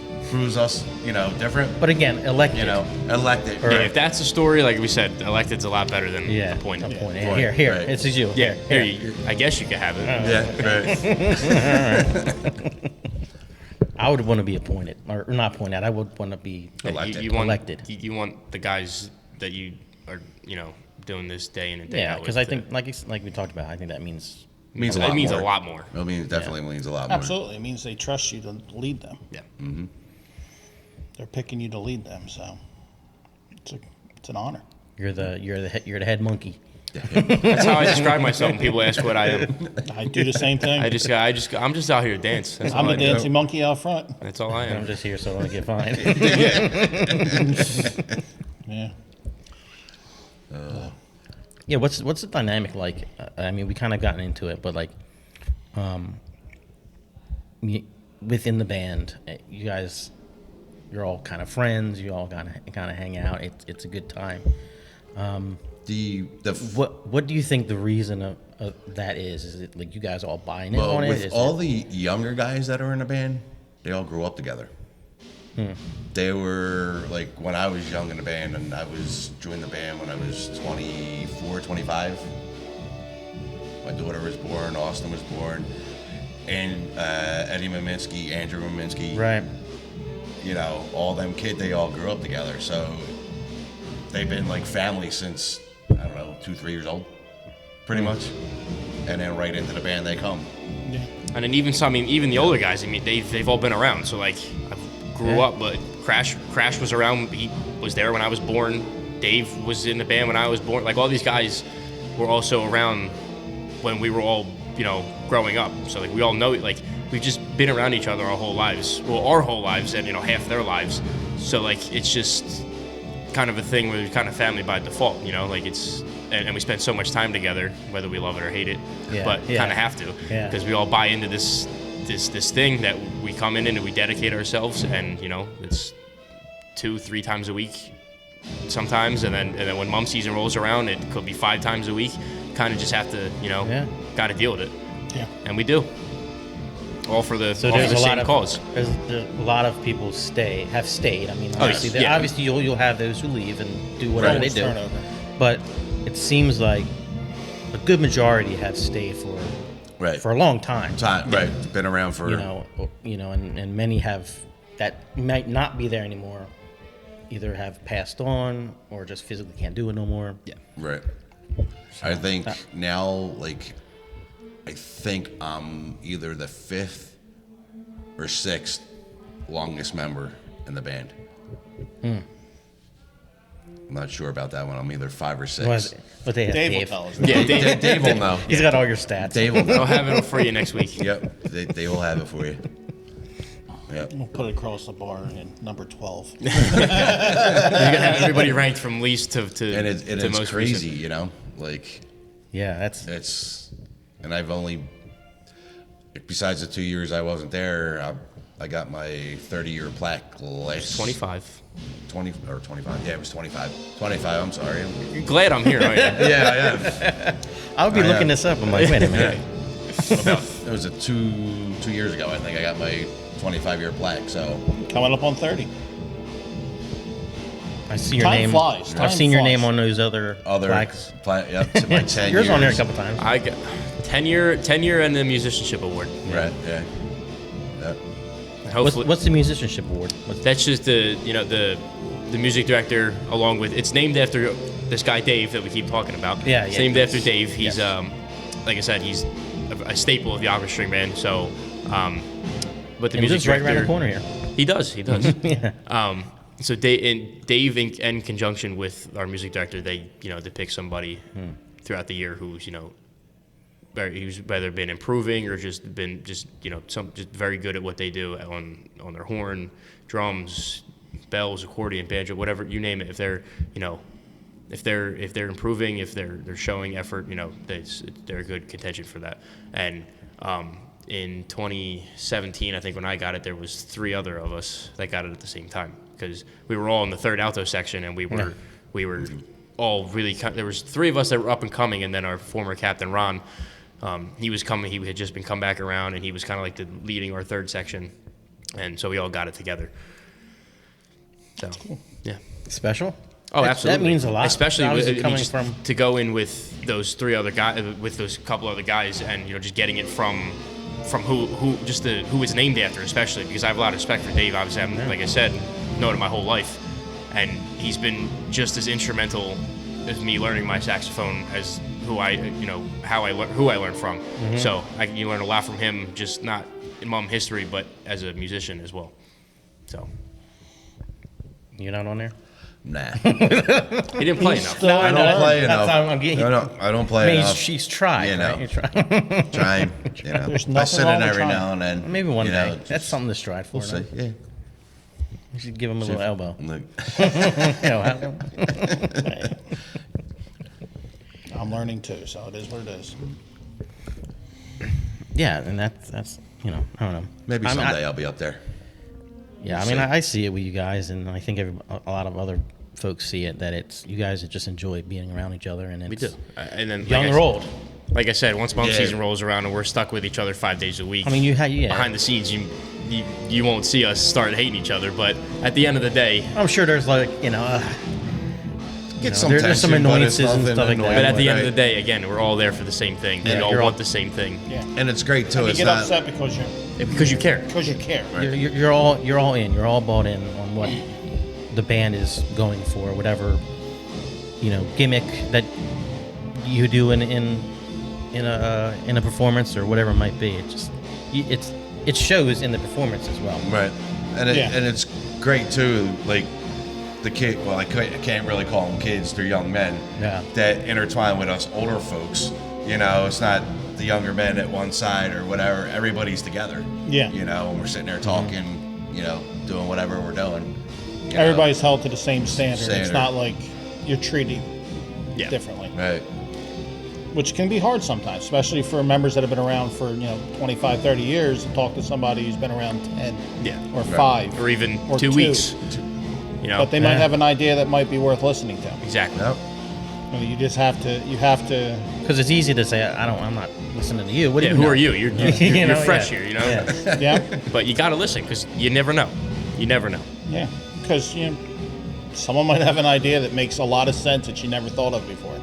different. But again, elected. Elected. Or- Yeah, if that's a story, like we said, elected's a lot better than Yeah. appointed. Appointed. Point. Here. Right. This is you. Yeah, here, I guess you could have it. Yeah, right. I would want to be appointed, or not appointed. I would want to be Elected. You want, Elected. You want the guys that you are, doing this day in and day Yeah, out. because with I think, like we talked about, I think that means Means a it lot means more. a lot more. I mean, it definitely means a lot more. Absolutely, it means they trust you to lead them. Yeah. They're picking you to lead them, so it's an honor. you're the head monkey. That's how I describe myself when people ask what I am. I do the same thing. I'm just out here to dance. That's I'm all a I do. dancing monkey out front. That's all I I'm am. just here so I don't get fined. Yeah. Yeah, what's the dynamic like? I mean, we kind of gotten into it, but like, within the band, you guys, you're all kind of friends. You all kind of hang out. It's a good time. What do you think the reason of that is? Is it like you guys all buying in on it? with Is all it, the younger guys that are in the band, they all grew up together. They were like when I was young in the band, and I joined the band when I was 24, 25. My daughter was born, Austin was born, and Eddie Maminsky, Andrew Maminsky. right? All them kids, they all grew up together. So they've been like family since, I don't know, 2-3 years old, pretty much. And then right into the band they come. Yeah. And then even the older guys, they've all been around. So like, I grew up, but Crash was around. He was there when I was born. Dave was in the band when I was born. Like all these guys were also around when we were all, growing up. So like we all know, like we've just been around each other our whole lives. Well, our whole lives and half their lives. So like it's just kind of a thing where we're kind of family by default. Like it's and we spend so much time together, whether we love it or hate it, Yeah, but yeah. kind of have to, Yeah. because we all buy into this thing that we come in and we dedicate ourselves, and it's 2-3 times a week sometimes, and then when mom season rolls around, it could be 5 times a week. Kind of just have to, got to deal with it. Yeah. And we do. All for the, So all for there's the a same lot of cause. there's a lot of people have stayed. I mean, obviously, yeah. obviously you'll have those who leave and do whatever Right. they do. Turnover. But it seems like a good majority have stayed for a long time. Right. Been around for And many have that might not be there anymore. Either have passed on or just physically can't do it no more. Yeah. Right. I think now, I think I'm either the 5th or 6th longest member in the band. I'm not sure about that one. I'm either 5 or 6. But they have Dave will Dave. tell us. Yeah, Dave will know. He's got all your stats. Dave will know. I'll have it for you next week. Yep. They will have it for you. Yep. We'll put it across the bar in number 12. You're gonna have everybody ranked from least to And it's most crazy, recent. Yeah, that's and I've only, besides the 2 years I wasn't there, I got my 30-year plaque last 25. 20 or 25. Yeah, it was 25. 25. I'm sorry. You're glad I'm here, aren't you? Yeah, yeah. I would be looking this up. I'm like, wait a minute. It was 2 years ago. I think I got my 25-year plaque. So Coming up on 30. I see your Time name. flies. I've Time seen your flies. name on those other plaques. Yep, to my 10 Yours years. on there a couple times. I got tenure and the musicianship award. Right. Yeah. Yep. Hopefully, What's the musicianship award? that's just the music director, along with, it's named after this guy Dave that we keep talking about. Yeah, It's yeah. named after Dave. He's Yes. like I said, he's a staple of the opera string band. So, but the And music just right director, around the corner here. He does. Yeah. So Dave in conjunction with our music director, they they pick somebody throughout the year who's who's whether been improving or just very good at what they do on their horn, drums, bells, accordion, banjo, whatever you name it. If they're if they're improving, if they're showing effort, they're a good contention for that. And in 2017, I think when I got it, there was 3 other of us that got it at the same time, because we were all in the third alto section, and we were all really. There was 3 of us that were up and coming, and then our former captain Ron, he was coming. He had just been come back around, and he was kind of like leading our third section, and so we all got it together. So yeah. Special? Oh, absolutely. That means a lot. Especially Obviously coming just from to go in with those 3 other guys, with those couple other guys, and just getting it from who it's named after, especially because I have a lot of respect for Dave. Obviously, like I said, known him my whole life, and he's been just as instrumental as me learning my saxophone as who I learned from. Mm-hmm. So you learn a lot from him, just not in mom history, but as a musician as well. So You're not on there? Nah. he didn't play enough. No, I don't play That's enough. how I'm getting. I don't play enough. She's tried. You know. Right? You're trying. Trying. There's I nothing sit wrong in with every trying. now and then. Maybe one day. just- That's something to strive for. We'll see. no? Yeah. You should give him a little elbow. Look. I'm learning too, so it is what it is. Yeah, and that's I don't know. Maybe I mean, someday I'll be up there. Yeah, I mean, I see it with you guys, and I think a lot of other folks see it, that it's you guys that just enjoy being around each other, and it's We do. And then young or old. Like I said, once mom Yeah. season rolls around and we're stuck with each other 5 days a week. I mean, behind the scenes, you won't see us start hating each other, but at the end of the day, I'm sure there's Get there's some tension, but it's annoyances and nothing stuff like that. but at the annoying, end of the right? day, again, we're all there for the same thing. Yeah, we all you're want all- the same thing. Yeah. And it's great too. You It's get not. upset because Because you care. you care. You're all in. You're all bought in on what the band is going for, whatever gimmick that you do in a performance or whatever it might be. It shows in the performance as well. Right. And Yeah. and it's great too. Like the kid. Well, I can't really call them kids. They're young men. Yeah. That intertwine with us older folks. It's not the younger men at one side or whatever. Everybody's together. Yeah. And we're sitting there talking. Doing whatever we're doing. Everybody's held to the same standard. It's Standard. not like you're treating differently. Right. Which can be hard sometimes, especially for members that have been around for 25, 30 years, to talk to somebody who's been around 10 or 5 or even or 2 weeks. But they might have an idea that might be worth listening to. Exactly. Yep. You just have to. Because it's easy to say, I'm not listening to you. What do you Who know? are you? You're You know, fresh yeah. here, you know? Yeah. Yeah, But you got to listen because you never know. You never know. yeah, because someone might have an idea that makes a lot of sense that you never thought of before.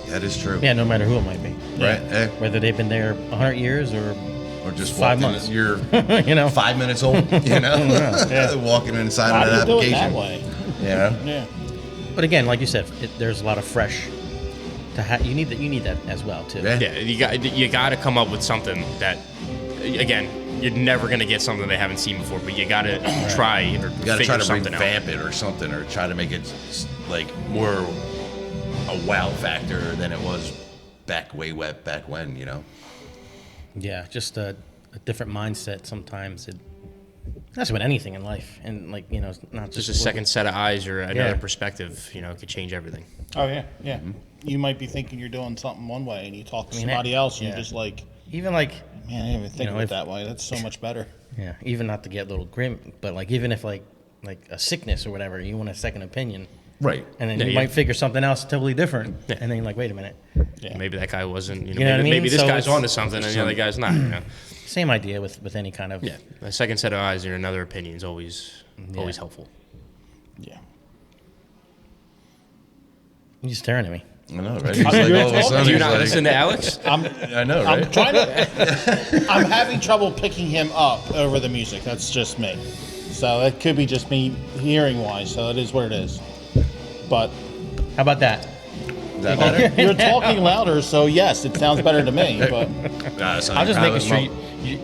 That is true. Yeah, no matter who it might be. Right. Whether they've been there 100 years or Or just 5 walked in, months. you're you know. 5 minutes old, walking inside How of do that you do it application. that way? Yeah. Yeah. But again, like you said, there's a lot of fresh. You need that as well too. Yeah. Yeah, you got to come up with something that, again, you're never going to get something they haven't seen before, but you got to try or You got to figure try to something out. revamp it or something, or try to make it like more a wow factor than it was back when, Yeah, just a different mindset sometimes. That's with anything in life, and it's not Just a second set of eyes or another Yeah. perspective, could change everything. Oh yeah, yeah. You might be thinking you're doing something one way, and you talk to mean, somebody else, and yeah. you're just like, Even like, man, I didn't even think of know, it if- that way. That's so much better. yeah, even not to get a little grim, but like even if like a sickness or whatever, you want a second opinion, Right. and then Yeah, you yeah. might figure something else totally different, Yeah. and then you're like, wait a minute, Yeah. Maybe that guy wasn't, know what I mean? maybe this So guy's it's- onto something and the other guy's not, same idea with any kind of Yeah, a second set of eyes or another opinion is always helpful. Yeah. You're staring at me. I know, right? He's I like, mean, all of a sudden, Do you he's not like, listen to Alex? I know, right? I'm trying to. I'm having trouble picking him up over the music. That's just me. So it could be just me hearing wise. So it is what it is. But How about that? Is that better? you're talking louder, so yes, it sounds better to me. But Nah, it's not I'll just even- make sure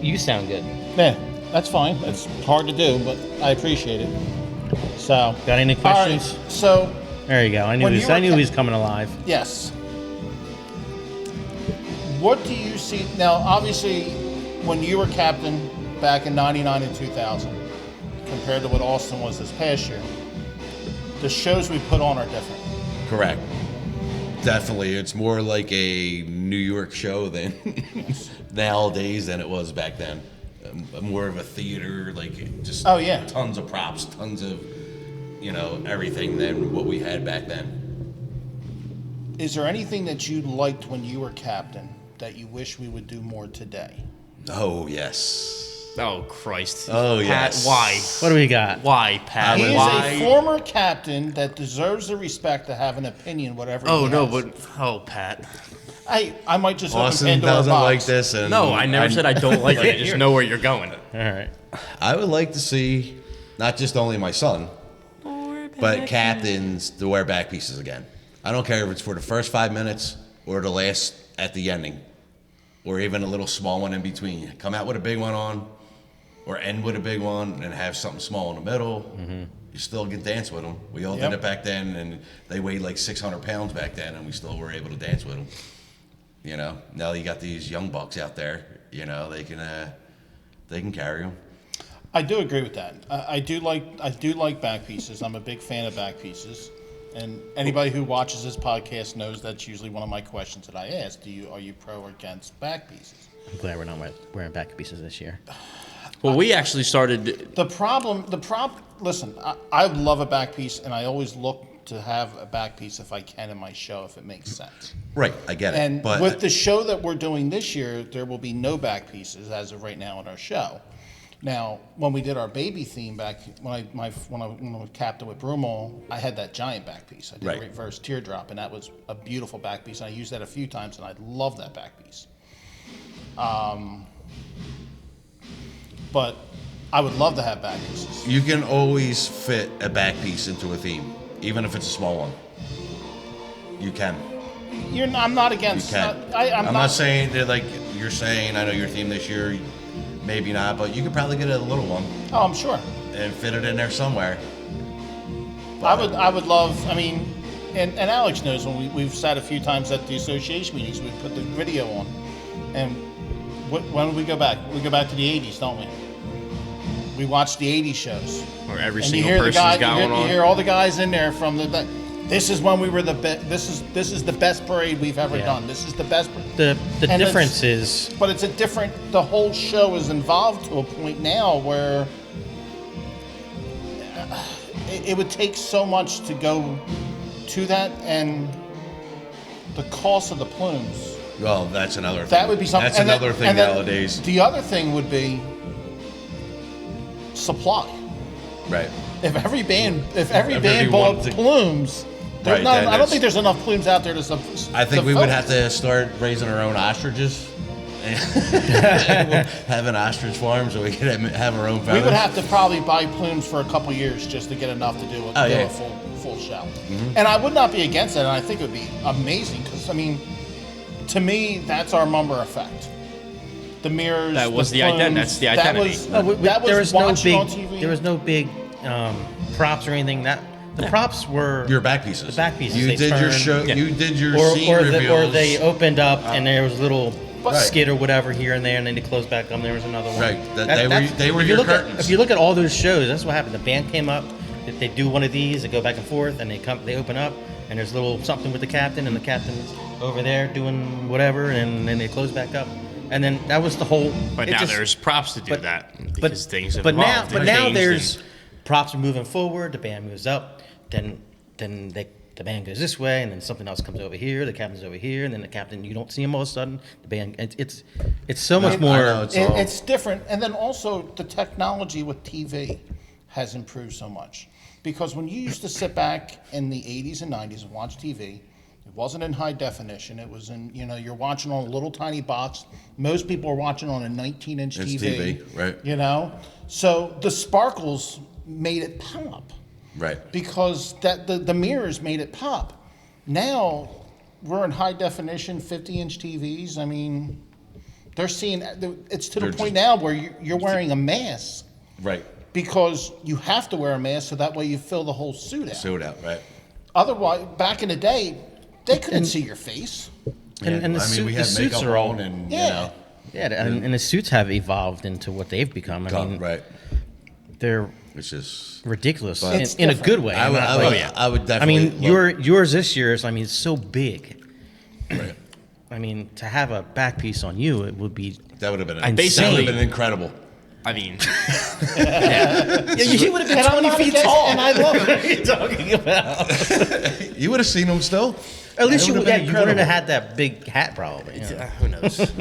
you sound good. yeah, that's fine. It's hard to do, but I appreciate it. So Got any all right. questions? So There you go. I knew When he you was, I were knew ca- he was coming alive. yes. What do you see now? Obviously, when you were captain back in '99 and 2000, compared to what Austin was this past year, the shows we put on are different. Correct. Definitely. It's more like a New York show than nowadays than it was back then. More of a theater, like just Oh, yeah. tons of props, tons of, everything than what we had back then. Is there anything that you liked when you were captain that you wish we would do more today? Oh, yes. Oh, Christ. Oh, Pat, yes. why? What do we got? Why, Pat? He is Why? a former captain that deserves the respect to have an opinion, whatever. Oh, he no, has. but, Pat. I might just open Austin Pandora's doesn't box. like this. And No, I never said I don't like it. I just know where you're going. All right. I would like to see not just only my son, but captains to wear back pieces again. I don't care if it's for the first 5 minutes or the last at the ending, or even a little small one in between. Come out with a big one on, or end with a big one, and have something small in the middle. Mm-hmm. You still can dance with them. We all Yep. did it back then, and they weighed like 600 pounds back then, and we still were able to dance with them. Now you got these young bucks out there. They can carry them. I do agree with that. I do like back pieces. I'm a big fan of back pieces, and anybody who watches this podcast knows that's usually one of my questions that I ask. Are you pro or against back pieces? I'm glad we're not wearing back pieces this year. Well, we actually started. The problem. Listen, I love a back piece, and I always look to have a back piece if I can in my show, if it makes sense. Right, I get it. And but with the show that we're doing this year, there will be no back pieces as of right now in our show. Now, when we did our baby theme back when I was captain with Broomall, I had that giant back piece. I did Right. a reverse teardrop, and that was a beautiful back piece. And I used that a few times, and I love that back piece. But I would love to have back pieces. you can always fit a back piece into a theme, even if it's a small one. You can. I'm not You against. can. I'm not saying that like you're saying. I know your theme this year, maybe not, but you could probably get a little one Oh, I'm sure. and fit it in there somewhere. I would love. I mean, and Alex knows when we've sat a few times at the association meetings, we put the video on, and when we go back, we go back to the '80s, don't we? We watch the '80s shows, Or every and you single hear the person's guy, got one you on. hear all the guys in there from the. this is when we were the best. This is the best parade we've ever done. This is the best. The And difference is But it's a different. The whole show is involved to a point now where it would take so much to go to that, and the cost of the plumes. Well, that's another thing. That would be something. That's and another then- thing and then nowadays. The other thing would be supply. Right. If every band everybody bought wanted to- plumes, Right, I don't that's- think there's enough plumes out there to. I think we would have to start raising our own ostriches. Have an ostrich farm so we could have our own feathers. We would have to probably buy plumes for a couple years just to get enough to do yeah. a full show. And I would not be against it, and I think it would be amazing because, I mean, to me, that's our Mumber effect. The mirrors. That was the plumes, that's the identity. That was there was no watching big on TV. there was no big props or anything. That the props were your back pieces. The back pieces. You they did your turned, show. Yeah. You did your or scene or, reveals. or they opened up and there was a little Right. skit or whatever here and there, and then they closed back up. And there was another one. Right. That's- They were if you your look at- curtains. If you look at all those shows, that's what happened. The band came up. They do one of these. They go back and forth, and they open up, and there's a little something with the captain, and the captain's over there doing whatever, and then they close back up, and then that was the whole. But it now just- there's props to do but- that but because things have but now evolved but and now changed there's and- props are moving forward. The band moves up, then the band goes this way, and then something else comes over here. The captain's over here, and then the captain, you don't see him all of a sudden. The band, it's so much I more. know, It's different, and then also the technology with TV has improved so much. Because when you used to sit back in the 80s and 90s and watch TV, it wasn't in high definition. It was in, you're watching on a little tiny box. Most people are watching on a 19-inch It's TV. TV, right. So the sparkles made it pop. Right. Because the mirrors made it pop. Now we're in high definition 50-inch TVs. I mean, they're seeing it's to the point now where you're wearing a mask Right. because you have to wear a mask so that way you fill the whole suit out. Suit out. Right. Otherwise, back in the day, they couldn't see your face. And the, I mean, we the had suits makeup are all. on and Yeah. Yeah, and the suits have evolved into what they've become. I mean, right. they're It's just. ridiculous But- It's in a different. good way. I would, Not I would, like- I would I definitely. mean, yours this year is. I mean, it's so big. Right. I mean, to have a back piece on you, it would be. That would have been. I That basically- would have been incredible. I mean, You would have been And I'm 20 not feet against- tall. and I love it. What are you talking about? You would have seen him still. At least That you would have been wouldn't have incredible. had that big hat, probably. you know. who knows?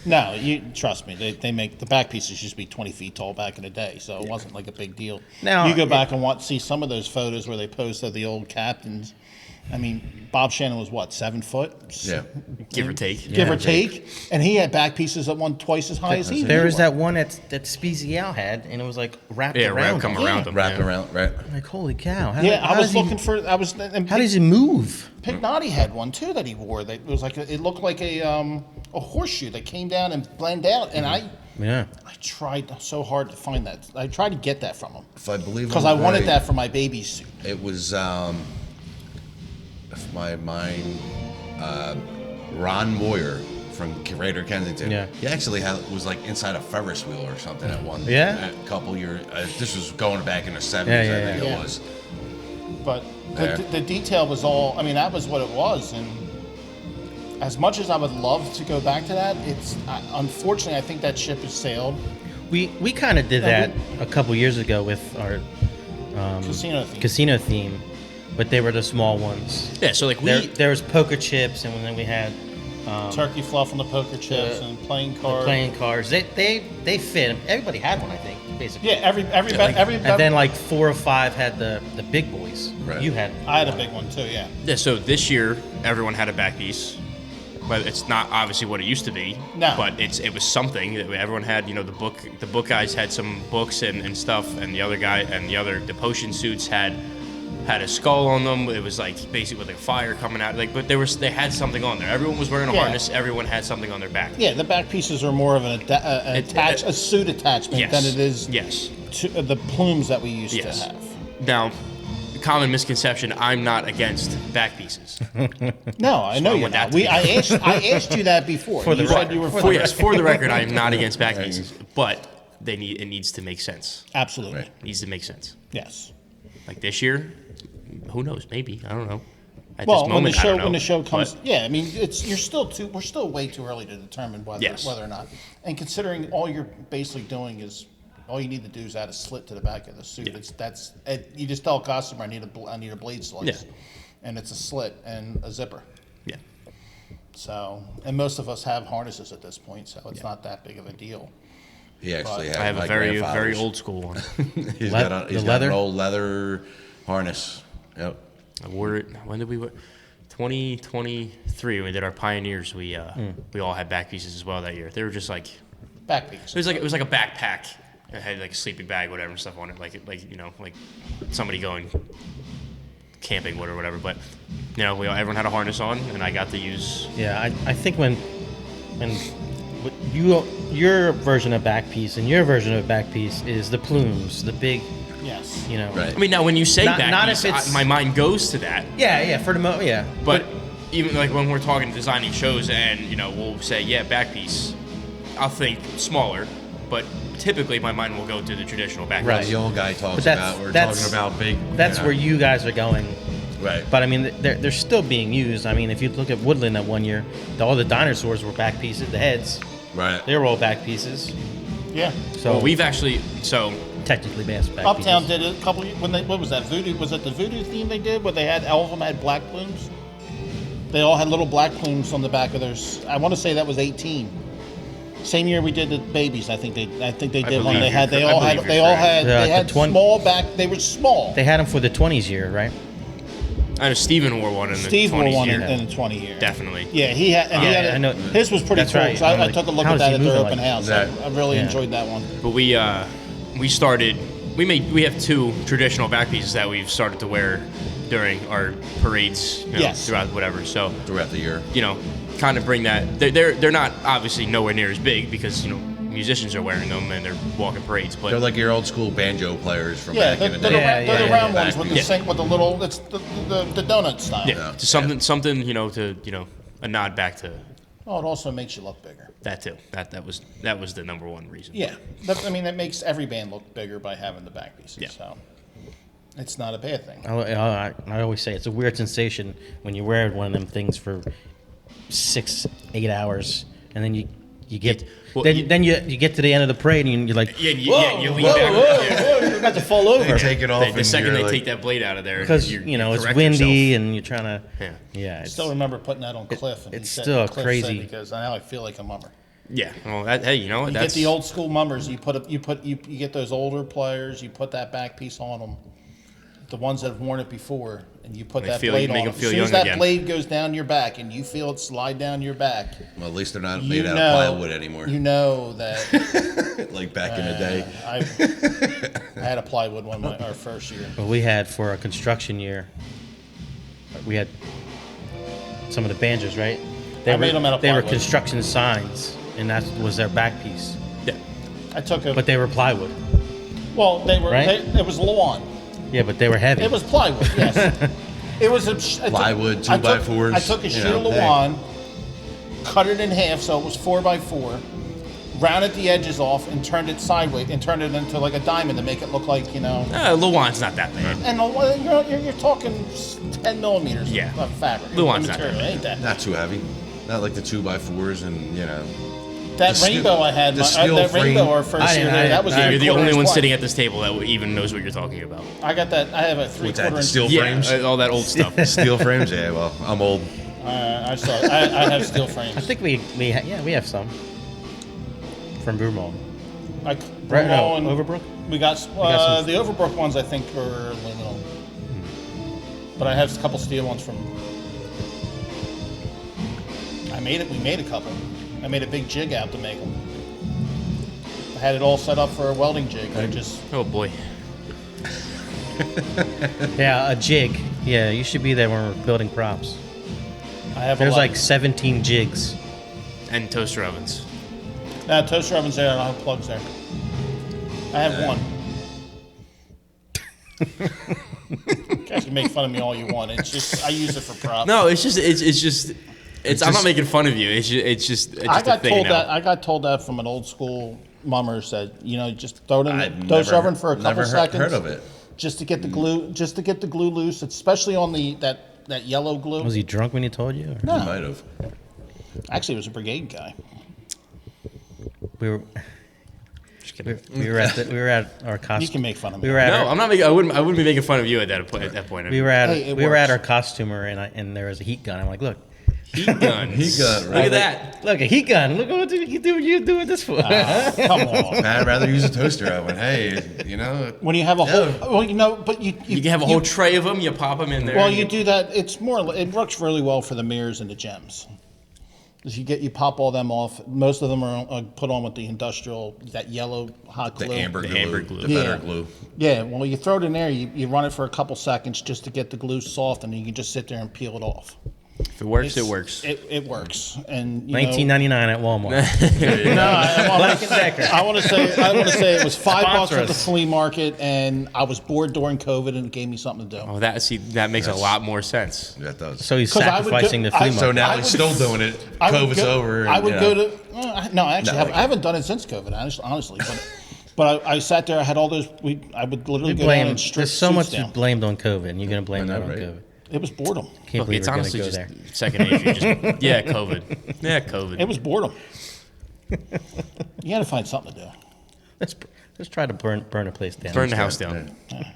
No, you trust me. They make the back pieces used to be 20 feet tall back in the day, so it wasn't like a big deal. Now, you go back and see some of those photos where they posted the old captains. I mean, Bob Shannon was what, 7 foot? Yeah. Give or take. Give Yeah. or take, and he had back pieces that went twice as high as he. There did. was that one that Speezy Al had, and it was like wrapped Yeah, around. come him. around them. Wrapped yeah. around. Right. I'm like, holy cow! How, Yeah, how I was does he- looking for. I was. And How does he move? Pignotti had one too that he wore. That was like it looked like a horseshoe that came down and blended out. And I Yeah. tried so hard to find that. I tried to get that from him If I believe. because I I'm wanted right, that for my baby's suit. It was. If my mind. Ron Moyer from Greater Kensington. Yeah. He actually was like inside a Ferris wheel or something at one. Yeah? A couple years. This was going back in the 70s. Yeah, I yeah, think yeah. it was. But Yeah. the detail was all. I mean, that was what it was. And as much as I would love to go back to that, unfortunately I think that ship has sailed. We kind of did that a couple years ago with our Casino theme. theme, but they were the small ones. Yeah, so like There was poker chips, and then we had Turkey fluff on the poker chips and playing cards. playing cards. They fit. Everybody had one, I think, basically. Yeah, every And then like 4 or 5 had the big boys. Right. You had. I had a big one too. Yeah. Yeah, so this year everyone had a back piece, but it's not obviously what it used to be. No. But it was something that everyone had. The book guys had some books and stuff, and the potion suits had a skull on them. It was like basically with like fire coming out. But they had something on there. Everyone was wearing a Yeah. harness. Everyone had something on their back. Yeah, the back pieces are more of a suit attachment Yes. than it is Yes. to the plumes that we used Yes. to have. Now, common misconception: I'm not against back pieces. No, I know I you're want not. that to I asked you that before. For the you said record. you were For the record, I am not against back pieces, but it needs to make sense. Absolutely. Right. It needs to make sense. Yes. Like this year, who knows? Maybe, I don't know. At Well, this moment, I don't know. when the show comes, But- yeah, I mean, we're still way too early to determine whether or not. And considering all you're basically doing is, all you need to do is add a slit to the back of the suit. Yeah. You just tell a customer, I need a blade slice, Yeah. and it's a slit and a zipper. Yeah. So, and most of us have harnesses at this point, so it's not that big of a deal. He actually I have my a very grandfather's. old school one. He's Le- got the leather? an old leather harness. Yep. I wore it. When did we wear? 2023. When we did our pioneers, we all had back pieces as well that year. They were just like Back piece. it was like a backpack. It had like a sleeping bag, whatever and stuff on it, like somebody going camping, whatever. But everyone had a harness on, and I got to use. Yeah, I think when your version of back piece and your version of back piece is the plumes, the big, Yes. Right. I mean, now when you say Not- back not piece, if it's- my mind goes to that. Yeah, for the yeah. But even like when we're talking designing shows, and we'll say back piece, I'll think smaller, but typically my mind will go to the traditional back Right. piece. The old guy talks But that's- about. We're that's- talking about big. That's where you guys are going. Right. But I mean, they're still being used. I mean, if you look at Woodland that one year, all the dinosaurs were back pieces. The heads, Right. they were all back pieces. Yeah. So Well, we've actually technically back Uptown pieces. did it a couple. What was that? Voodoo? Was it the Voodoo theme they did? Where they had all of them had black plumes. They all had little black plumes on the back of theirs. I want to say that was 18. Same year we did the babies. I think they did one. believe They had. you're They cor- all I had. believe They you're all correct. had. Yeah, They had the twen- small back. They were small. They had them for the 20s year, right? I know Steven wore one in the Steve wore 20s one year. in the 20 year. Definitely. Yeah, he had. And he Yeah, had I know. His was pretty That's cool. right. 'Cause I'm I like, took a look how at is that he at their moving open like house. that? I really Yeah. enjoyed that one. But we started. We have two traditional back pieces that we've started to wear during our parades. Yes. Throughout whatever. So Throughout the year. kind of bring that. They're not obviously nowhere near as big because musicians are wearing them and they're walking parades. But They're like your old school banjo players from Yeah, back they're, in the they're, day. the, Yeah, they're the yeah, round yeah. ones with the Yeah. sink with the little. It's the donut style. yeah, just something to a nod back to Oh, it also makes you look bigger. that too. That was the number one reason. Yeah, that makes every band look bigger by having the back pieces. Yeah. So it's not a bad thing. I always say it's a weird sensation when you wear one of them things for 6-8 hours, and then you get Well, then you get to the end of the parade and you're like, Yeah, whoa, you lean whoa, back. whoa, you're about to fall over They take it off. The and second you're they like, take that blade out of there, because you it's correct windy yourself. and you're trying to Yeah. it's Still remember putting that on Cliff. And it's he said- still Cliff crazy. said, because now I feel like a mummer. Yeah. Well, hey, you know what? You That's get the old school mummers. You get those older players. You put that back piece on them. The ones that have worn it before, and you put They that feel- blade make on them them. feel As soon as young that again. blade goes down your back, and you feel it slide down your back, Well, at least they're not you made know, out of plywood anymore. You know that Like back in the day. I had a plywood one our first year. What we had for a construction year, we had some of the banjos, right? I made them out of They were plywood. construction signs, and that was their back piece. yeah. I took a But they were plywood. well. They were. Right? It was lawn. Yeah, but they were heavy. It was plywood. Yes. It was a Plywood, I 2x4s, I took a you sheet know, of hey. lawn, cut it in half so it was 4x4, rounded the edges off, and turned it sideways and turned it into like a diamond to make it look like Luan's not that bad. And you're talking 10 millimeters Yeah. of fabric. Luan's not material. that Ain't that? Not too heavy. Not like the 2x4s and, That the rainbow steel- I had, the steel that rainbow frame. our first year, I- that was I- a You're the 3/4 only inch one ply. sitting at this table that even knows what you're talking about. I got that. I have a 3/4 What's that, the inch. steel Yeah, frames? all that old stuff. Steel frames? Yeah, well, I'm old. I have steel frames. I think we have some from Broomall. Like Right, no, and Overbrook? We got, got some- the Overbrook ones. I think are aluminum, but I have a couple steel ones from. We made a couple. I made a big jig out to make them. I had it all set up for a welding jig. I just Oh boy. Yeah, a jig. Yeah, you should be there when we're building props. I have. There's a lot. like 17 jigs. And toaster ovens. Toaster ovens there. I don't have plugs there. I have one. You guys can make fun of me all you want. It's just I use it for props. No, it's just. I'm not making fun of you. It's just I a got thing told now. that. I got told that from an old school mummer said, just throw it in I've the toaster never- oven for a couple never seconds. heard of it. just to get the glue loose, especially on that yellow glue. Was he drunk when he told you? Or? No. He might have. Actually, it was a brigade guy. We were. Just kidding. We were at our costume. You can make fun of me. We were at. No, our, I'm not. I wouldn't be making fun of you at that point. We were at. Hey, it we were at our works. costumer, and there was a heat gun. I'm like, look, Heat guns. Heat gun, Look right. at that. look, a heat gun. Look what you doing this for? Come on. I'd rather use a toaster oven. Hey, When you have a Yeah. whole, but you You can have a whole tray of them. You pop them in there. Well, you do that. It works really well for the mirrors and the gems. As you pop all them off. Most of them are put on with the industrial, that yellow hot glue. the amber glue. amber glue. The better Yeah. glue. Yeah, well, you throw it in there, you run it for a couple seconds just to get the glue soft, and you can just sit there and peel it off. If it works, it works. It works, and you $19.99 at Walmart. No, Black and Decker. I want to say it was $5 Sponsor at the us. flea market, and I was bored during COVID, and it gave me something to do. Oh, that makes a lot more sense. That does. So he's 'Cause I would sacrificing go- the flea I- market. So now I he's would- still doing it. I would COVID's go- over. And, I would you go know. to. No, actually, No. I haven't done it since COVID, honestly. But I sat there. I had all those. I would literally You go down blame. and strip There's so suits much you down. blamed on COVID, and you're gonna blame I know, that on right? COVID. It was boredom. Can't Look, believe it's we're gonna honestly go just there. second nature. Yeah, COVID. Yeah, COVID. It was boredom. You had to find something to do. Let's try to burn a place down. Burn the house down.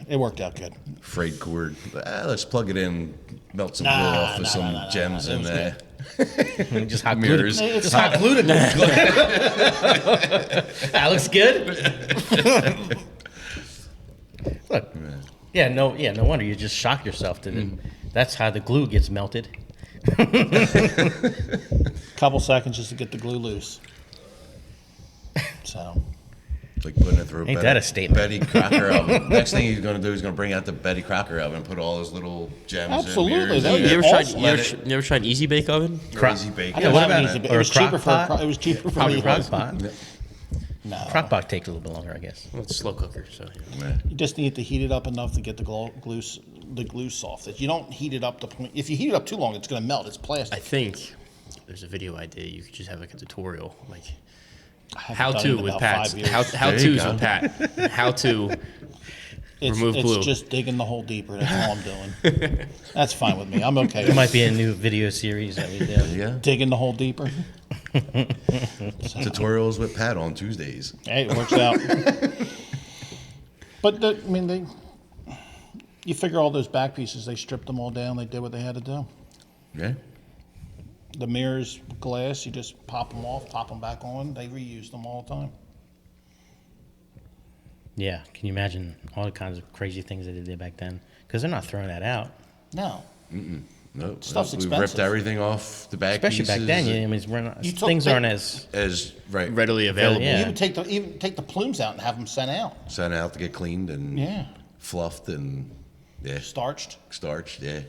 It worked out good. Frayed cord. Let's plug it in, melt some glue off with some gems in there. Just hot Mirrors. glue. Just hot glue to That looks good. Look. Yeah, no wonder you just shock yourself to the. That's how the glue gets melted. Couple seconds just to get the glue loose. So. It's like putting it through Ain't that a statement? Betty Crocker oven. Next thing he's going to do is going to bring out the Betty Crocker oven and put all his little gems Absolutely, and mirrors that would in be You there. ever awesome. tried? You ever tried Easy Bake Oven? Crazy bacon. I didn't what have an about easy- or it was a crock cheaper for pot? it was cheaper for Probably me. crock pot. No. Crock pot takes a little bit longer, I guess. Well, it's a slow cooker, so. Yeah. You just need to heat it up enough to get the glue soft. If you don't heat it up to point, if you heat it up too long, it's going to melt. It's I plastic. think there's a video I did. You could just have like a tutorial, like I haven't how done it to in with about Pat. 5 years. How There you to's go. with Pat. How to. remove glue. It's just digging the hole deeper. That's all I'm doing. That's fine with me. I'm okay. It might be a new video series that we do. Yeah. Digging the hole deeper. Tutorials with Pat on Tuesdays. Hey, it works out. But you figure all those back pieces, they stripped them all down. They did what they had to do. Yeah. The mirrors, glass, you just pop them off, pop them back on. They reuse them all the time. Yeah, can you imagine all the kinds of crazy things that they did back then? Because they're not throwing that out. No. Nope. Stuff's We expensive. ripped everything off the back Especially pieces. back then, I mean, we're not, You took things the- aren't as. As right, readily available. Yeah. You would even take the plumes out and have them sent out. sent out to get cleaned and Yeah. fluffed and Starched. starched. Yeah.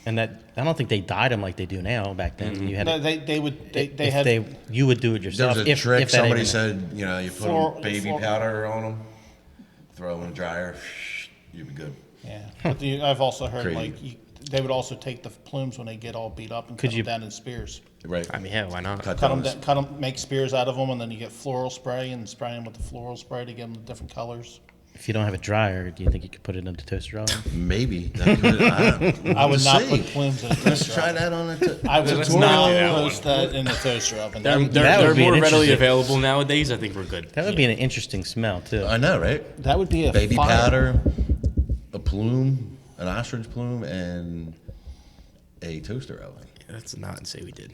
And that I don't think they dyed them like they do now. Back then, you had No, to, they had. you would do it There yourself. was a if, trick. if that Somebody even- said, you put Floor- baby floor- powder on them, throw them in the dryer, you'd be good. Yeah. But I've also heard Crazy. they would also take the plumes when they get all beat up and Could cut you- them down in spears. Right. I mean, yeah, why not? Cut Cut them, those. make spears out of them, and then you get floral spray and spray them with the floral spray to get them the different colors. If you don't have a dryer, do you think you could put it in the toaster oven? Maybe. That could, I would Let's not see. put plumes in a Let's toaster try oven. that on a I would Let's not not do that post that in the toaster oven. They're, That, they're, That would they're be an more readily interesting- available nowadays. I think we're good. That would be an interesting smell too. I know, right? that would be a Baby fire. powder, a plume, an ostrich plume, and a toaster oven. Let's not say we did.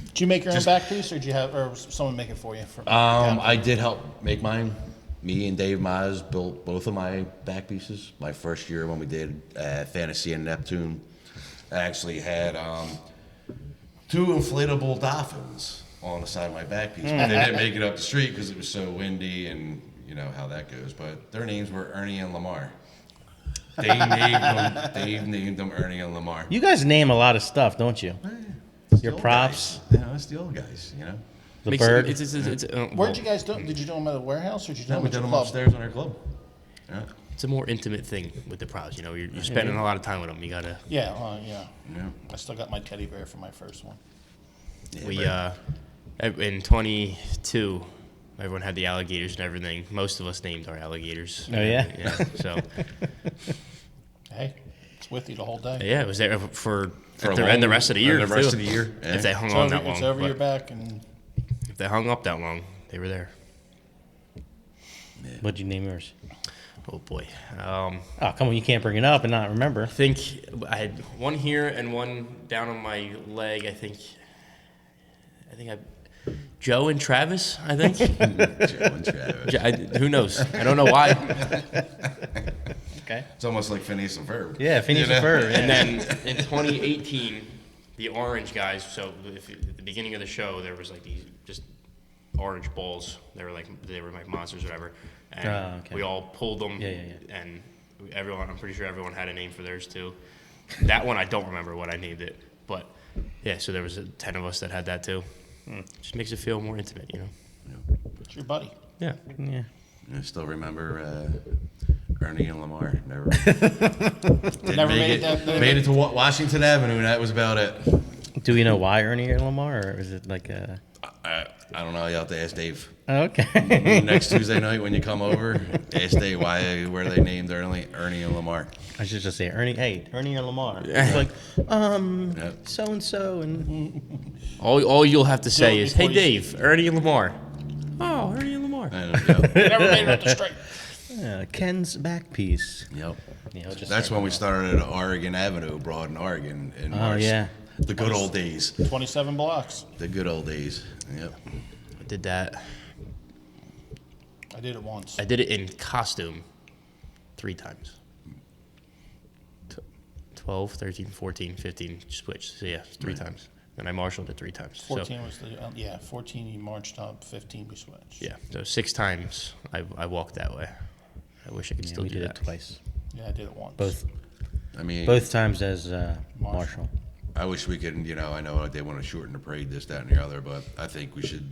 Did you make your own back piece, or did you have, or someone make it for you? I did help make mine. Me and Dave Mize built both of my back pieces. My first year when we did Fantasy and Neptune, I actually had 2 inflatable dolphins on the side of my back piece. But they didn't make it up the street because it was so windy, and you know how that goes. But their names were Ernie and Lamar. Dave named them Ernie and Lamar. You guys name a lot of stuff, don't you? It's Your the old props. guys. It's the old guys, The Makes it- bird. Where'd you guys do? Did you do them at a warehouse, or did you do No, them we at did your them club? upstairs on our club. Yeah. It's a more intimate thing with the props. You're spending a lot of time with them. You gotta. Yeah, Yeah. I still got my teddy bear from my first one. We in 22, everyone had the alligators and everything. Most of us named our alligators. Oh, yeah? Yeah. So Hey, it's with you the whole day. yeah, it was there for a and the rest of the year. and the rest too. of the year, yeah. If they hung It's on over, that long. it's over but your back, and if they hung up that long, they were there. What'd you name yours? Oh boy. Oh, come on, you can't bring it up and not remember. I think I had one here and one down on my leg. I think Joe and Travis. I think. Joe and Travis. Who knows? I don't know why. Okay. It's almost like Phineas and Ferb. Yeah, Phineas and Ferb. And then in 2018, the orange guys. So at the beginning of the show, there was like these just orange balls. They were like monsters, or whatever. And okay. we all pulled them. Yeah. And everyone, I'm pretty sure everyone had a name for theirs too. That one, I don't remember what I named it, but yeah. So there was 10 of us that had that too. Just makes it feel more intimate, you know. it's your buddy. Yeah. Yeah. I still remember Ernie and Lamar. Never Made that. made it to Washington Avenue, and that was about it. Do we know why Ernie and Lamar, or is it like a? I don't know. You have to ask Dave. Okay. Next Tuesday night when you come over, ask Dave where they named Ernie and Lamar. I should just say Ernie. Hey, Ernie and Lamar. It's like, Yep. so and so, and All you'll have to say Do it is, "Hey, before you Dave, Ernie and Lamar." Oh, Ernie and Lamar. And, yep. Never made it up the straight. Ken's back piece. Yep. Yeah, I'll just That's say when we that. started at Oregon Avenue, Broad in Oregon. In Oh March. yeah. The good old days. 27 blocks. The good old days. Yep. I did that. I did it once. I did it in costume 3 times. 12, 13, 14, 15, switched. So yeah, 3 times. And I marshaled it 3 times. 14 was the 14 you marched up, 15 we switched. So, yeah, so 6 times I walked that way. I wish I could Yeah, still we do did that. it twice. Yeah, I did it once. I mean, Both times as Marshall. I wish we could, I know they want to shorten the parade, this, that, and the other, but I think we should,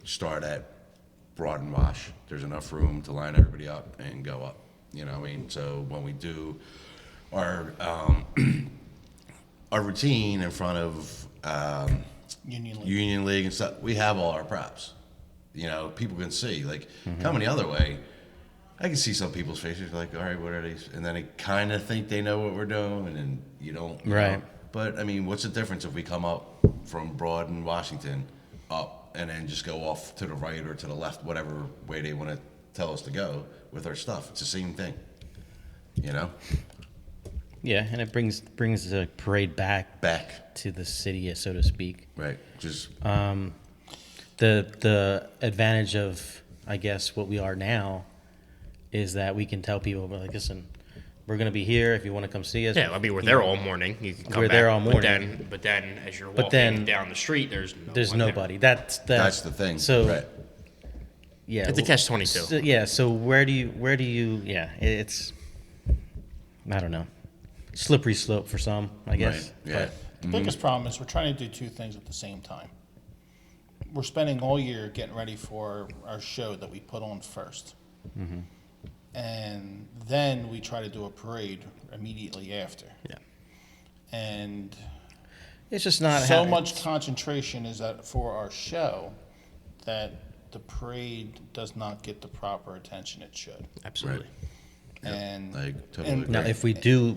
start at Broad and Wash. There's enough room to line everybody up and go up. You know what I mean? So when we do our our routine in front of Union League. Union League and stuff, we have all our props. People can see. Coming the other way, I can see some people's faces like, all right, what are these? And then they kind of think they know what we're doing, and then you don't. Right. But, what's the difference if we come up from Broad and Washington up and then just go off to the right or to the left, whatever way they want to tell us to go with our stuff? It's the same thing, Yeah, and it brings the parade back Back, to the city, so to speak. right? Just, The advantage of, I guess, what we are now is that we can tell people, like, listen, we're going to be here if you want to come see us. Yeah, I mean, we're there all morning. You can come We're back. there all morning. But then as you're But walking then down the street, there's nobody. That's that's the thing. So right. yeah, It's a catch-22. So, yeah. So where do you? Yeah, it's. I don't know. Slippery slope for some, I guess. Right. Yeah. But The biggest problem is we're trying to do 2 things at the same time. We're spending all year getting ready for our show that we put on first. And then we try to do a parade immediately after. Yeah. And it's just not so how- much concentration is that for our show that the parade does not get the proper attention it should. Absolutely. And Totally and agree. Now, if we do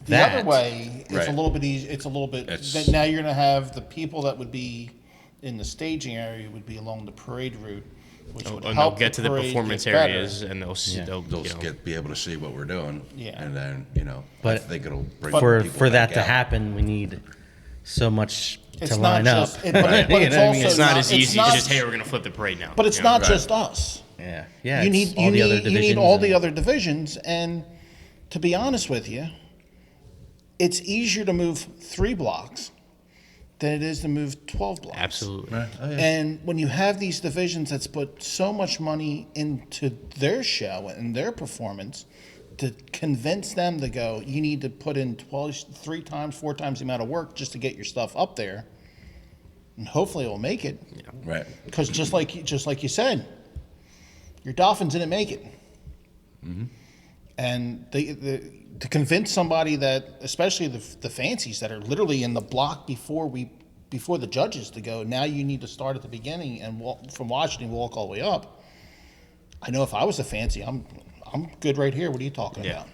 the that, other way, it's Right. a little bit easy. It's a little bit. It's- Now you're going to have the people that would be in the staging area would be along the parade route, which would And help they'll get to the parade performance get better. areas, and they'll Yeah. They'll be able to see what we're doing. Yeah. And then, But I think it'll bring for people that back to out. happen, we need so much It's to not line just. up. But, but You it's know what I mean? also It's not not as it's easy not- as just, hey, we're going to flip the parade now. But it's You know? not Right. just us. Yeah. You it's need all you the other need you need divisions all the and- other divisions, and to be honest with you, it's easier to move 3 blocks than it is to move 12 blocks. Absolutely. Right. Oh, yeah. And when you have these divisions that's put so much money into their show and their performance, to convince them to go, you need to put in 3 times, 4 times the amount of work just to get your stuff up there, and hopefully it will make it. Right. Because just like you said, your Dolphins didn't make it. And to convince somebody that, especially the fancies that are literally in the block before the judges, to go, now you need to start at the beginning and walk from Washington, walk all the way up. I know if I was a fancy, I'm good right here. What are you talking Yeah. about?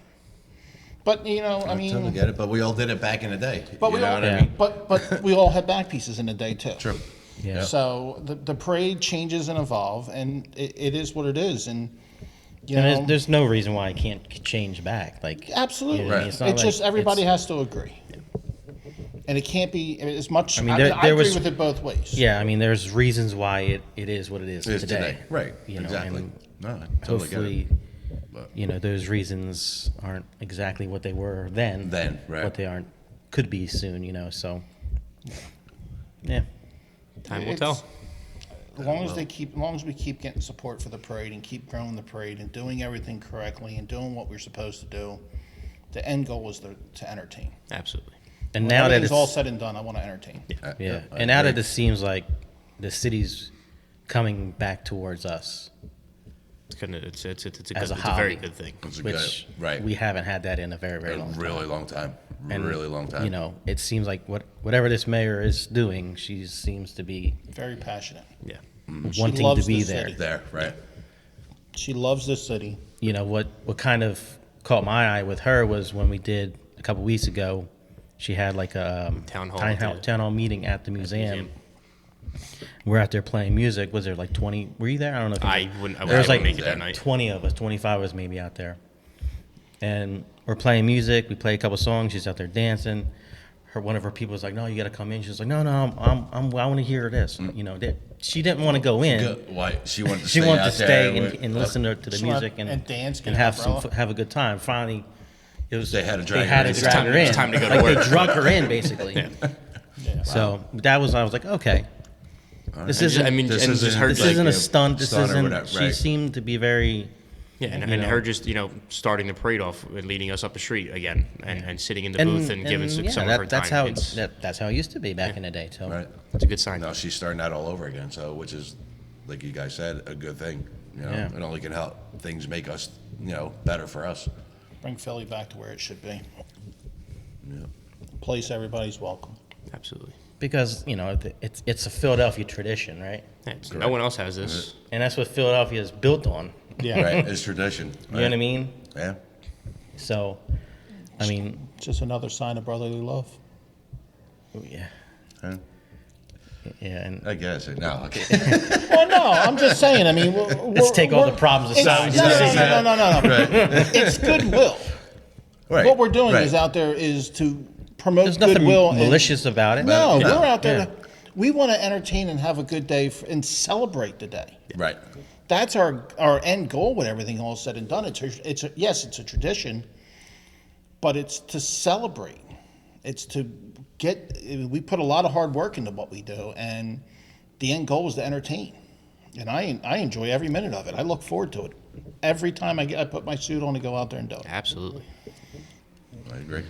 But you know, I I totally mean, get it, but we all did it back in the day. but you we know all, what I mean? but we all had back pieces in the day too. True. Yeah. So the parade changes and evolve, and it is what it is, and you And know, there's no reason why it can't change back. Like, absolutely, you know what I mean? It's not it's just like everybody it's- has to agree, and it can't be as much. I mean, I there agree was- with it both ways. Yeah, I mean, there's reasons why it is what it is, It is today. Right. You know, exactly. and No, I totally get hopefully, it. But- you know, those reasons aren't exactly what they were then. Then, right. What they aren't could be soon. You know, so yeah. Time will It's- tell. As long as we keep getting support for the parade and keep growing the parade and doing everything correctly and doing what we're supposed to do, the end goal is to entertain. Absolutely. And When now that everything's it's all said and done, I want to entertain. yeah, I and now that agree. it seems like the city's coming back towards us, It's gonna. It's a good. As a It's a very hobby. good thing. It's a which good, right. we haven't had that in a very, very a long time. really long time. And, really long time. You know, it seems like whatever this mayor is doing, she seems to be Very passionate. Yeah. wanting to loves be this there. city. There, right. She loves this city. You know, what kind of caught my eye with her was when we did a couple weeks ago, she had like a Town hall at the- town hall meeting at the museum. museum. We're out there playing music. Was there like 20? Were you there? I don't know. If you I were. wouldn't. I There was wouldn't like make it that night. 20 of us, 25 of us maybe out there. And we're playing music. We play a couple songs. She's out there dancing. One of her people was like, "No, you got to come in." She's like, "No, I want to hear this." You know, she didn't want to go in. Good. Why? She wanted to She stay wanted out to there stay with- and listen to the She wanted- music and dance, get and an have umbrella. have a good time. Finally, it was They had to drag they her had in. to It's drag time- her in. it's time to go to Like, work. They drug her in basically. Yeah. So I was like, okay, this And isn't. I mean, This and isn't just her. this like isn't a a stunt. This stunt or isn't. whatever, She right. seemed to be very. Yeah, and you know. her just starting the parade off and leading us up the street again and sitting in the booth and giving some of her that's time. how It's, that's how it used to be back in the day. So Right. it's a good sign. Now she's starting that all over again. So, which is, like you guys said, a good thing. You know, Yeah. it only can help things make us, better for us. Bring Philly back to where it should be. Yeah. Place everybody's welcome. Absolutely. because it's a Philadelphia tradition, right? Yeah, no one else has this. And that's what Philadelphia is built on. Yeah. Right. It's tradition. You know what I mean? Yeah. So, I mean, Just another sign of brotherly love. yeah, Huh? yeah, and I guess. No. Okay. Well, no, I'm just saying. I mean, let's take all the problems aside. No. It's goodwill. Right. What we're doing right. is out there is to promote There's nothing goodwill. and- malicious about it. No, No. we're out there. Yeah. We want to entertain and have a good day and celebrate the day. Right. That's our end goal when everything all is said and done. Yes, it's a tradition, but it's to celebrate. It's to we put a lot of hard work into what we do, and the end goal is to entertain. And I enjoy every minute of it. I look forward to it. Every time I put my suit on to go out there and do it. Absolutely. I agree.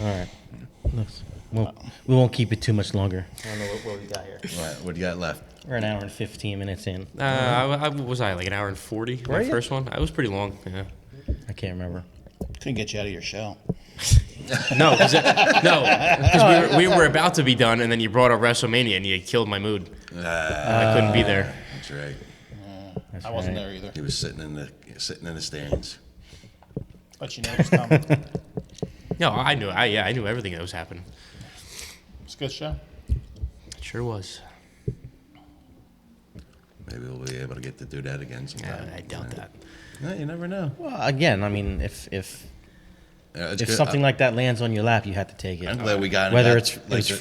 All right. We won't keep it too much longer. I don't know what we got here. Right. What do you got left? We're an hour and 15 minutes in. Was I like an hour and 40? Were My you? first one? I was pretty long. Yeah. I can't remember. Couldn't get you out of your shell. No, because we were about to be done, and then you brought up WrestleMania, and you killed my mood. I couldn't be there. That's right. That's I wasn't right. there either. He was sitting in the stands. But you know it's coming. No, I knew. I knew everything that was happening. It's a good show. It sure was. Maybe we'll be able to get to do that again sometime. I doubt that. No, you never know. Well, again, I mean, if Yeah, it's if good. something like that lands on your lap, you have to take it. I'm glad we got Whether that, it's like it's the-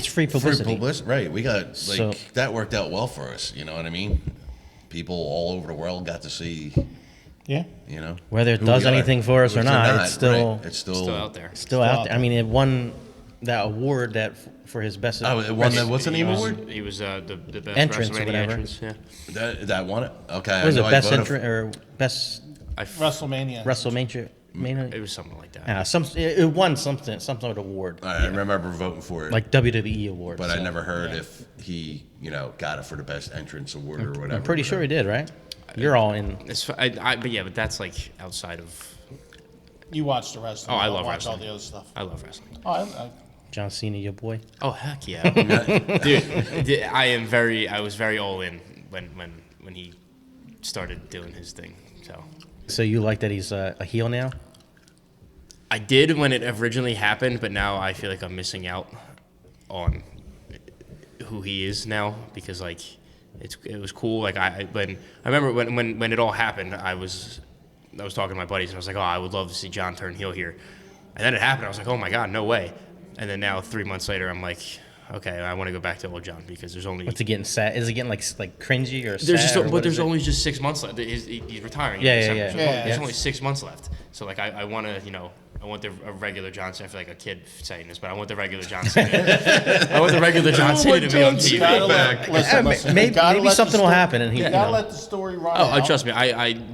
free publicity. Right. We got So- that worked out well for us. You know what I mean? People all over the world got to see. Yeah. You know, Whether it who does we are. anything for us or If not, they're it's still right. It's Still out there. still out there. I mean, it won that award for his best. Oh, it won the what's the name He was- award? He was the best Entrance or WrestleMania whatever. entrance. Yeah. That won it. Okay. What was I it know I best voted entrant or best WrestleMania. WrestleMania? It was something like that. It won something with award, I remember voting for it, like WWE award. but I so. never heard if he, got it for the best entrance award or whatever. I'm pretty sure he did, right? You're all in. But that's like outside of. You watch the wrestling. Oh, I don't love watch wrestling. all the other stuff. I love wrestling. Oh, I John Cena, your boy. Oh heck yeah, dude! I was very all in when he started doing his thing. So you like that he's a heel now? I did when it originally happened, but now I feel like I'm missing out on who he is now because like it was cool. Like I remember when it all happened, I was talking to my buddies and I was like, oh, I would love to see John turn heel here, and then it happened. I was like, oh my god, no way. And then now 3 months later, I'm like, okay, I want to go back to old John because there's only. What's it getting sad? Is it getting like cringy or sad? There's just, or but what there's is it? only just 6 months left. He's retiring. Yeah, in yeah, December, yeah. so there's Yeah. only 6 months left. So like I want to, I want a regular John Cena. I feel like a kid saying this, but I want the regular John Cena. I want the regular John Cena to be on TV. Maybe something will happen, and You gotta let the story run. Oh, out. trust me.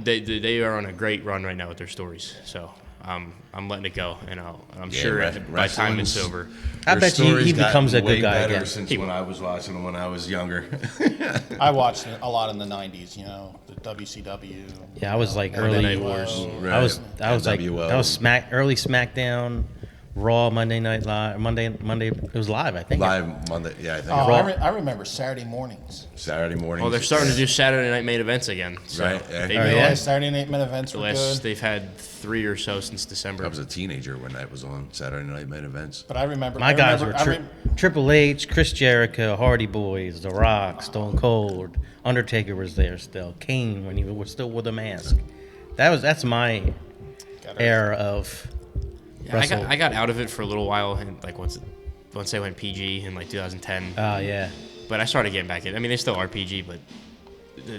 They are on a great run right now with their stories. So I'm letting it go, and I'm sure by the time it's over. I bet you he becomes a good guy again. Since when I was watching him when I was younger. I watched it a lot in the '90s. The WCW. Yeah, I was like Monday early. Night Wars. Right. I was like NWO. that was early SmackDown, Raw, Monday Night Live, Monday. It was live, I think. Live Monday. Yeah, I think. Oh, Raw. I remember Saturday mornings. Saturday morning. Well, they're starting to do Saturday night main events again. So Right, yeah. they've Oh, been yeah? on Saturday night main events were good. they've had 3 or so since December. I was a teenager when that was on Saturday Night main events. But I remember My guys were Triple H, Chris Jericho, Hardy Boys, The Rock, Stone Cold, Undertaker was there still, Kane when he was still with a mask. That's my era of Yeah, wrestle. I got out of it for a little while, and like once they went PG in like 2010. Oh yeah. But I started getting back in. I mean, they still are PG, but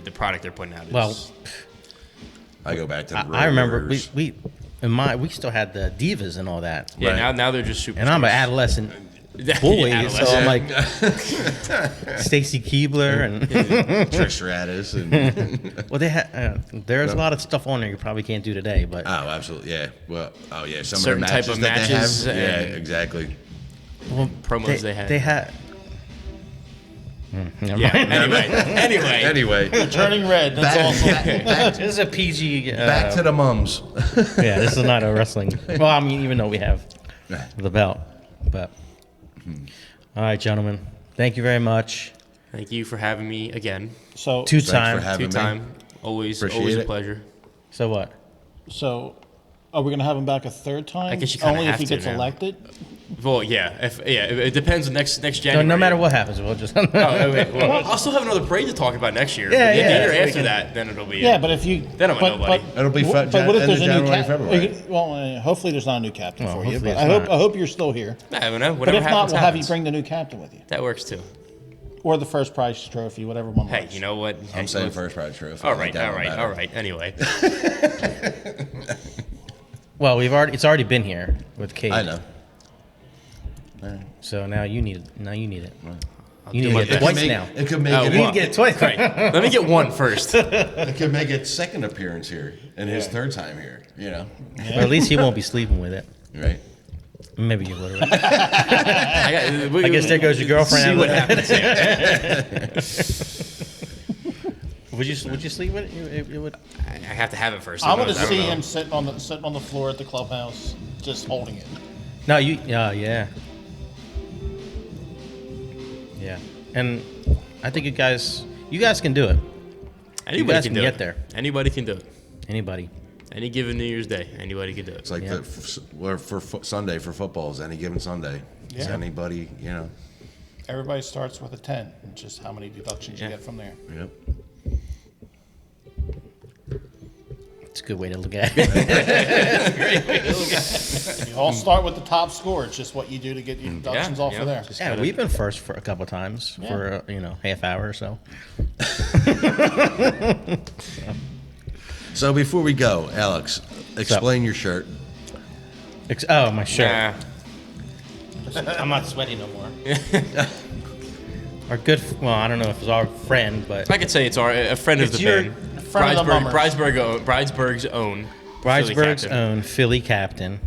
the product they're putting out is. Well, I go back to the I remember Warriors. we still had the divas and all that. yeah, right. now they're just super. And I'm an adolescent boy, so I'm like Stacy Keibler and Trish Stratus and well, they had there's a lot of stuff on there you probably can't do today, but oh, absolutely, yeah. Well, oh yeah, some Certain of the type matches of that matches they have. Yeah, and- exactly. well, promos they had. They had. Never Yeah. mind. Anyway. Anyway, turning red. That's awesome. This is a PG. back to the mums. Yeah, this is not a wrestling. Well, I mean, even though we have the belt, but all right, gentlemen, thank you very much. Thank you for having me again. So, for Two-time. having me. Two-time. Always Appreciate a it. pleasure. So what? so are we gonna have him back a third time? I guess you kinda only if have he to gets now. elected. Well, yeah. It depends on next No, January. no matter what happens, we'll just. Oh, wait, well, I'll still have another parade to talk about next year. Yeah, But yeah, The year we after can- that, then it'll be. Yeah, but if you Then I'm a nobody. It'll be but Jan- what if end there's of a new January, captain? February. Hopefully there's not a new captain Well, for you. hopefully But it's not. I hope you're still here. I don't know. But Whatever if not, happens, we'll have you happens. bring the new captain with you, That works too. or the first prize trophy, whatever one. Hey, works. you know what? I'm Hey, saying look- first prize trophy. All I like right, that all one right, better. all right. Anyway, Well, it's already been here with Kate. I know. So now you need it. I'll You do need my to get best. twice now. It could make Oh, it. You need to get it twice. Right. Let me get one first. It could make its second appearance here and his third time here. You know, Or at least he won't be sleeping with it. right? Maybe you would. I guess there goes your girlfriend See out what of happens. Would you sleep with it? It would. I have to have it first. I want to otherwise, see don't know. him sitting on the floor at the clubhouse, just holding it. No, you. Yeah. Yeah, and I think you guys can do it. Anybody guys can can do get it. there. Anybody can do it. Anybody. Any given New Year's Day, anybody can do it. It's like Yeah. Sunday for football is any given Sunday. Is Yeah. anybody, you know? Everybody starts with a 10, and just how many deductions you Yeah. get from there. Yep. It's a good way to look at it. You all start with the top score. It's just what you do to get your deductions off yeah. of there. Just Yeah, gotta- we've been first for a couple times Yeah. for half hour or so. So before we go, Alex, explain your shirt. Oh, my shirt. Nah. I'm not sweaty no more. Our good, well, I don't know if it's our friend, but I could say it's a friend of It's the your band. friend of the mummers. Bridesburg's own. Philly Bridesburg's captain. own Philly captain.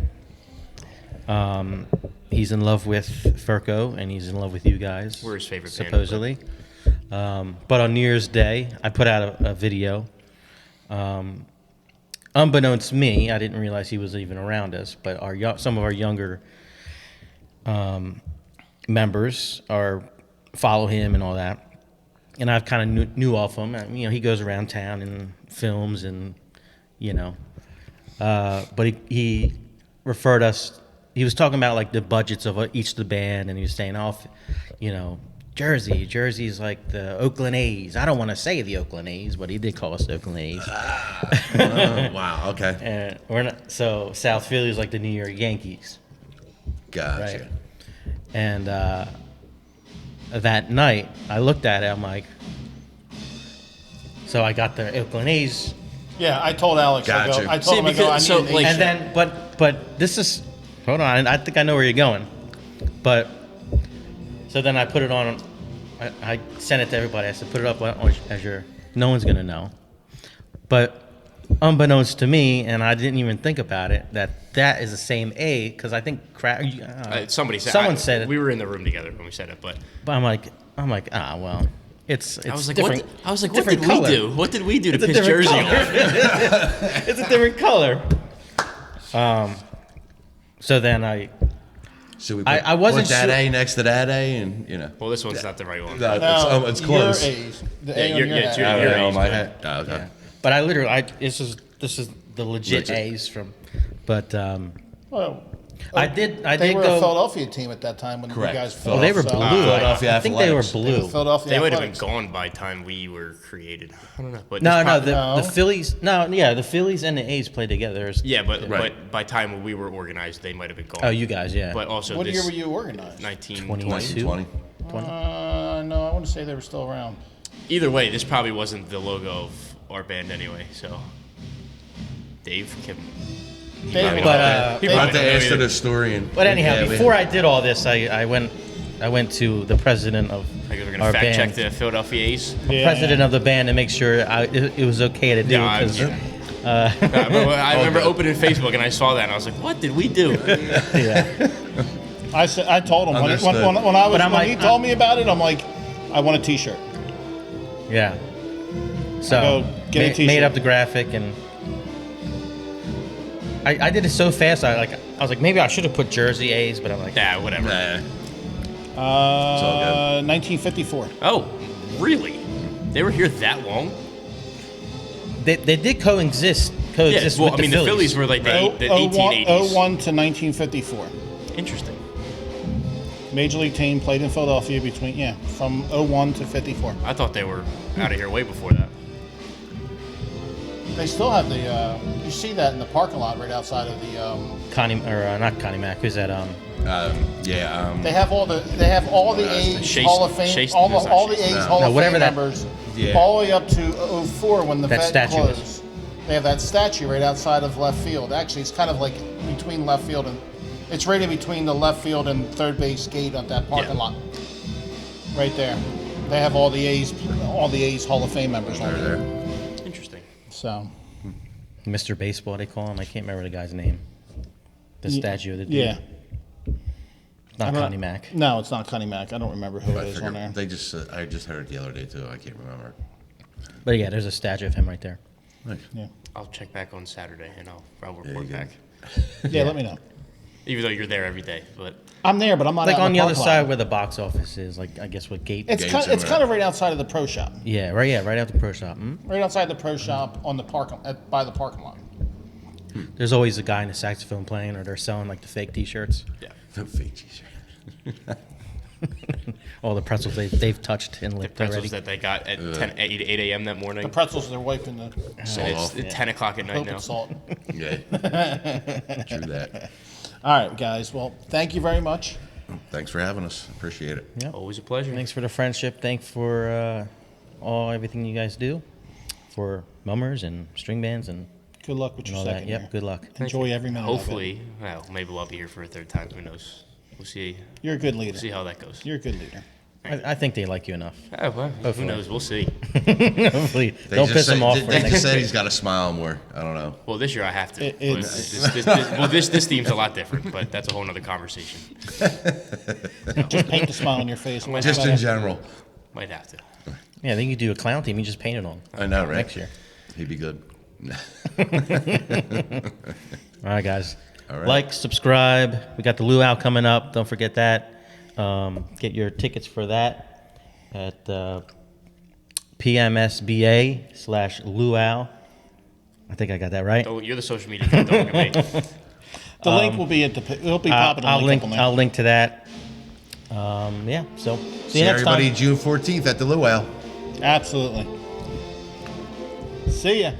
He's in love with Furco, and he's in love with you guys. We're his favorite band. supposedly. But on New Year's Day, I put out a video. Unbeknownst to me, I didn't realize he was even around us. But some of our younger members follow him and all that. and I've kind of knew of him. You know, he goes around town and films, and you know, but he referred us. He was talking about like the budgets of each of the band, and he was saying, "Oh, you know, Jersey's like the Oakland A's." I don't want to say the Oakland A's, but he did call us the Oakland A's. Oh, wow. Okay. And we're not, so South Philly's like the New York Yankees. Gotcha. Right. And that night, I looked at it. I'm like, so I got the Oakland A's, Yeah, I told Alex. Gotcha. I told him, I go, I because- need so, an like- A's and then but this is, hold on, I think I know where you're going, but so then I put it on. I sent it to everybody. I said, put it up as no one's gonna know, but unbeknownst to me, and I didn't even think about it, that is the same A, because I think Somebody said. someone said it. We were in the room together when we said it, but But I'm like, well, it's I was like, different. what did different we color. do? What did we do to It's a piss different Jersey color. off? It's a different color. So then So we I wasn't put that sure- A next to that A, and you know. Well, this one's not the right one. No, it's close. Your A's. The Yeah, A on you're- your yeah, hat. it's your- Oh, your yeah, on A's, my but- head. Oh, okay. but I literally this is the legit Legit. A's from, but Well, I did they were a go. Philadelphia team at that time when Correct. you guys. Oh, they were so- blue. Philadelphia I think they were Athletics. blue. Philadelphia. They might have been Athletics. gone by the time we were created. I don't know. But No, it's no, probably- the No. Phillies. No, yeah, the Phillies and the A's played together. Yeah, but Right. but by time when we were organized, they might have been gone. Oh, you guys, yeah. But also What this year were you organized? 1920. 22. 20. No, I want to say they were still around. Either way, this probably wasn't the logo of our band anyway. So, Dave can. Dave, But, he We'll have probably to don't ask know the either. historian. But anyhow, Yeah, before I did all this, I went to the president of I guess we're gonna our fact band, check the Philadelphia A's. president of the band, to make sure it was okay to do. Yeah, 'Cause, I remember opening Facebook and I saw that and I was like, "What did we do?" yeah. I said, I told him when Understood. when he told me about it, I'm like, I want a T-shirt. Yeah. So go get a t-shirt. made up the graphic, and I did it so fast. I was like, maybe I should have put Jersey A's, but I'm like, Yeah, whatever. Nah. all good. 1954. Oh, really? They were here that long? they did coexist Yeah. Well, with I mean, the Phillies were like the 1880s. 01 to 1954. Interesting. Major League team played in Philadelphia from 01 to 54. I thought they were out of here way before that. They still have the. You see that in the parking lot right outside of the. not Connie Mack. Who's that? They have all the. They have all the A's Chase- Hall of Fame. Chase- all it's the not all the Chase. A's No. Hall No, of whatever Fame that- members. Yeah. All the way up to 04 when the That Fed statue is. closed. They have that statue right outside of left field. Actually, it's kind of like between left field and. It's right in between the left field and third base gate of that parking Yeah. lot. Right there. They have all the A's Hall of Fame members on They're there. there. Interesting. So. Mr. Baseball, they call him. I can't remember the guy's name. The statue of the dude. Yeah. Not I don't- Connie Mack. No, it's not Connie Mack. I don't remember who I it is on there. figured they just. I just heard it the other day too. I can't remember. But yeah, there's a statue of him right there. Nice. Yeah. I'll check back on Saturday and I'll you report go. back. Yeah, let me know. Even though you're there every day, but I'm there, but I'm not Like out on in the other parking lot. side where the box office is. Like I guess what gate. It's Gates kind, and it's kind of right outside of the pro shop. Yeah, right out the pro shop. Right outside the pro shop on the by the parking lot. There's always a guy in a saxophone playing, or they're selling like the fake T-shirts. yeah. No fake t-shirt. All the pretzels they've touched and The licked pretzels already. that they got at 8 a.m. that morning. The pretzels they're wiping the And Salt it's off. 10 o'clock at night hope now. it's salt. Yeah. True that. All right, guys. Well, thank you very much. Thanks for having us. Appreciate it. Yeah. Always a pleasure. Thanks for the friendship. Thanks for everything you guys do for mummers and string bands and Good luck with your all that. second Yep. year. Good luck. Enjoy every minute. Of it. Hopefully, well, maybe we'll be here for a third time. Who knows? We'll see. You're a good leader. See how that goes. You're a good leader. I think they like you enough. Oh, well, who Hopefully. knows? We'll see. Hopefully, They don't just piss said- them off. They, for they next just said year. he's got to smile more. I don't know. Well, this year I have to. It's- But this theme's a lot different, but that's a whole other conversation. Just paint the smile on your face. Just in general. Might have to. Yeah, then you do a clown team. You just paint it on. I know, right? Next year. He'd be good. All right, guys. All right. Like, subscribe. We got the luau coming up. Don't forget that. Get your tickets for that at PMSBA/luau. I think I got that right. Oh, you're the social media guy. Don't look at me. The link will be it'll be popping a I'll link link. up on there. I'll link to that. Yeah. So see See you next everybody time. June 14th at the Luau. Absolutely. See ya.